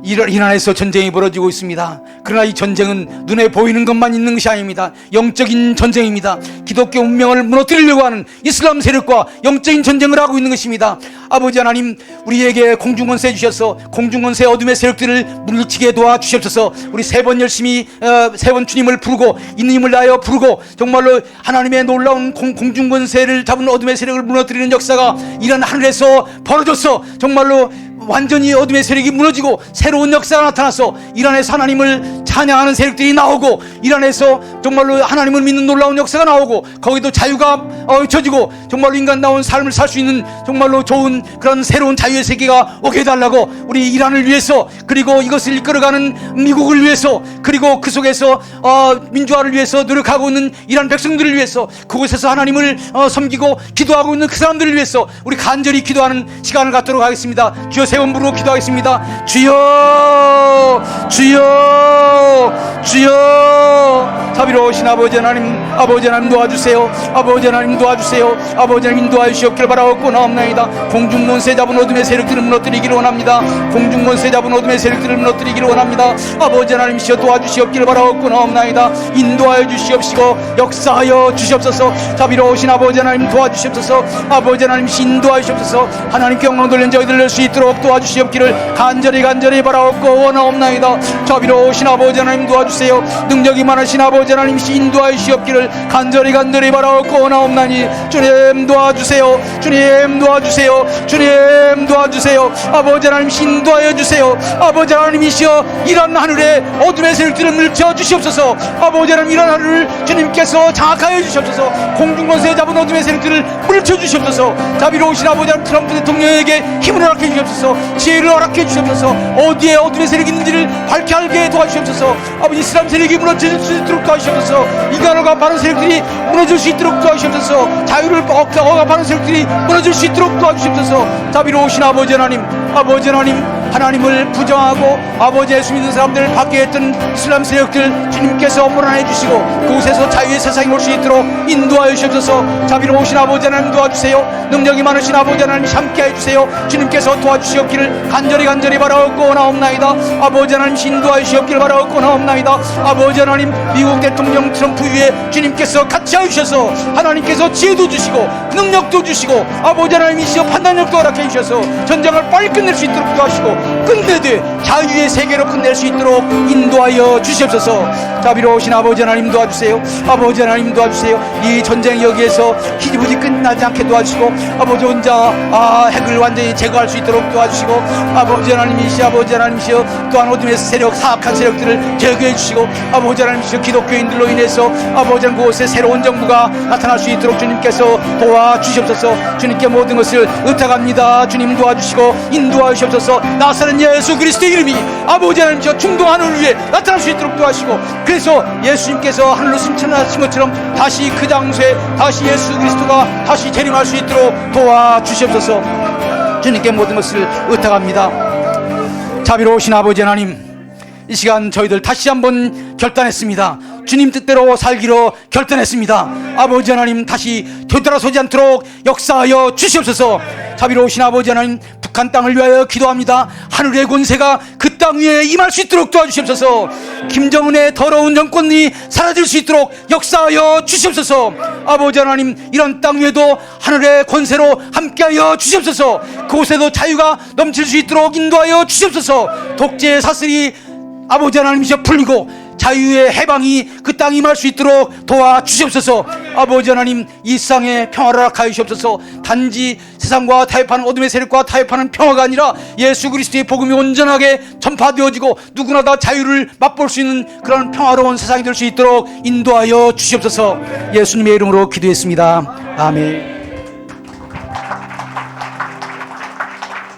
이란에서 전쟁이 벌어지고 있습니다. 그러나 이 전쟁은 눈에 보이는 것만 있는 것이 아닙니다. 영적인 전쟁입니다. 기독교 운명을 무너뜨리려고 하는 이슬람 세력과 영적인 전쟁을 하고 있는 것입니다. 아버지 하나님, 우리에게 공중권세 주셔서 공중권세 어둠의 세력들을 물리치게 도와주시옵소서. 우리 세 번 열심히 세 번 주님을 부르고 이님을 다하여 부르고 정말로 하나님의 놀라운 공중권세를 잡은 어둠의 세력을 무너뜨리는 역사가 이란 하늘에서 벌어졌어. 정말로 완전히 어둠의 세력이 무너지고 새로운 역사가 나타나서 이란에서 하나님을 찬양하는 세력들이 나오고 이란에서 정말로 하나님을 믿는 놀라운 역사가 나오고 거기도 자유가 펼쳐지고 정말로 인간다운 삶을 살 수 있는 정말로 좋은 그런 새로운 자유의 세계가 오게 해달라고 우리 이란을 위해서 그리고 이것을 이끌어가는 미국을 위해서 그리고 그 속에서 민주화를 위해서 노력하고 있는 이란 백성들을 위해서 그곳에서 하나님을 섬기고 기도하고 있는 그 사람들을 위해서 우리 간절히 기도하는 시간을 갖도록 하겠습니다. 주여 세 번 부르고 기도하겠습니다. 주여 주여 주여. 자비로우신 아버지 하나님 도와주세요. 아버지 하나님 도와주세요. 아버지 하나님 인도하여 주시옵기를 바라옵고나옵나이다. 공중권세 잡은 어둠의 세력들을 무너뜨리기를 원합니다. 공중권세 잡은 어둠의 세력들을 무너뜨리기를 원합니다. 아버지 하나님이시여 도와주시옵기를 바라옵고나옵나이다. 인도하여 주시옵시고 역사하여 주시옵소서. 자비로우신 아버지 하나님 도와주시옵소서. 아버지 하나님이시 인도하여 주시옵소서. 하나님께 영광 돌리는 저희들 낼 수 있도록 도와주시옵기를 간절히 바라옵고 원하옵나이다. 자비로우신 아버지 하나님 도와주세요. 능력이 많으신 아버지 하나님이시 인도하여 주시옵기를 간절히 바라옵고 원하옵나니 주님 도와주세요. 주님 도와주세요. 주님 도와주세요. 아버지 하나님이시 인도하여 주세요. 아버지 하나님이시여 이런 하늘에 어둠의 세력들을 물쳐 주시옵소서. 아버지 하나님 이런 하늘을 주님께서 장악하여 주시옵소서. 공중권세 잡은 어둠의 세력들을 물쳐 주시옵소서. 자비로우신 아버지 하나님 트럼프 대통령에게 힘을 허락해 주시옵소서. 지혜를 허락해 주시옵소서. 어디에 어둠의 세력이 있는지를 밝게 알게 도와주시옵소서. 아버지 이슬람 세력이 무너질 수 있도록 도와주시옵소서. 이간호가 바른 세력들이 무너질 수 있도록 도와주시옵소서. 자유를 억압하는 세력들이 무너질 수 있도록 도와주시옵소서. 자비로우신 아버지 하나님 하나님을 부정하고 아버지 예수 믿는 사람들을 받게 했던 이슬람 세력들 주님께서 몰아내 주시고 그곳에서 자유의 세상이 올 수 있도록 인도하여 주시옵소서. 자비로우신 아버지 하나님 도와주세요. 능력이 많으신 아버지 하나님 함께해 주세요. 주님께서 도와주시옵기를 간절히 바라옵고 원하옵나이다. 아버지 하나님 인도하여 주시옵기를 바라옵고 원하옵나이다. 아버지 하나님 미국 대통령 트럼프 위에 주님께서 같이 하셔서 하나님께서 지혜도 주시고 능력도 주시고 아버지 하나님이시여 판단력도 허락해 주셔서 전쟁을 빨리 끝낼 수 있도록 도와주시고 끝내되 자유의 세계로 끝낼 수 있도록 인도하여 주시옵소서. 자비로우신 아버지 하나님 도와주세요. 아버지 하나님 도와주세요. 이 전쟁 여기에서 희지부지 끝나지 않게 도와주시고 아버지 혼자 핵을 완전히 제거할 수 있도록 도와주시고 아버지 하나님이시여 또한 어둠의 세력 사악한 세력들을 제거해 주시고 아버지 하나님이시여 기독교인들로 인해서 아버지 하나님 그곳에 새로운 정부가 나타날 수 있도록 주님께서 도와주시옵소서. 주님께 모든 것을 의탁합니다. 주님 도와주시고 인도하여 주시옵소서. 나사렛 예수 그리스도의 이름이 아버지 하나님이시여 중동 하늘 위에 나타날 수 있도록 도와주시고 그래서 예수님께서 하늘로 승천하신 것처럼 다시 그 장소에 다시 예수 그리스도가 다시 재림할 수 있도록 도와주시옵소서. 주님께 모든 것을 의탁합니다. 자비로우신 아버지 하나님, 이 시간 저희들 다시 한번 결단했습니다. 주님 뜻대로 살기로 결단했습니다. 아버지 하나님 다시 되돌아서지 않도록 역사하여 주시옵소서. 자비로우신 아버지 하나님, 북한 땅을 위하여 기도합니다. 하늘의 권세가 그 땅 위에 임할 수 있도록 도와주시옵소서. 김정은의 더러운 정권이 사라질 수 있도록 역사하여 주시옵소서. 아버지 하나님, 이런 땅 위에도 하늘의 권세로 함께하여 주시옵소서. 그곳에도 자유가 넘칠 수 있도록 인도하여 주시옵소서. 독재의 사슬이 아버지 하나님이시여 풀리고 자유의 해방이 그 땅에 임할 수 있도록 도와주시옵소서. 아버지 하나님, 이 세상에 평화를 허락하여 주시옵소서. 단지 세상과 타협하는 어둠의 세력과 타협하는 평화가 아니라 예수 그리스도의 복음이 온전하게 전파되어지고 누구나 다 자유를 맛볼 수 있는 그런 평화로운 세상이 될 수 있도록 인도하여 주시옵소서. 예수님의 이름으로 기도했습니다. 아멘.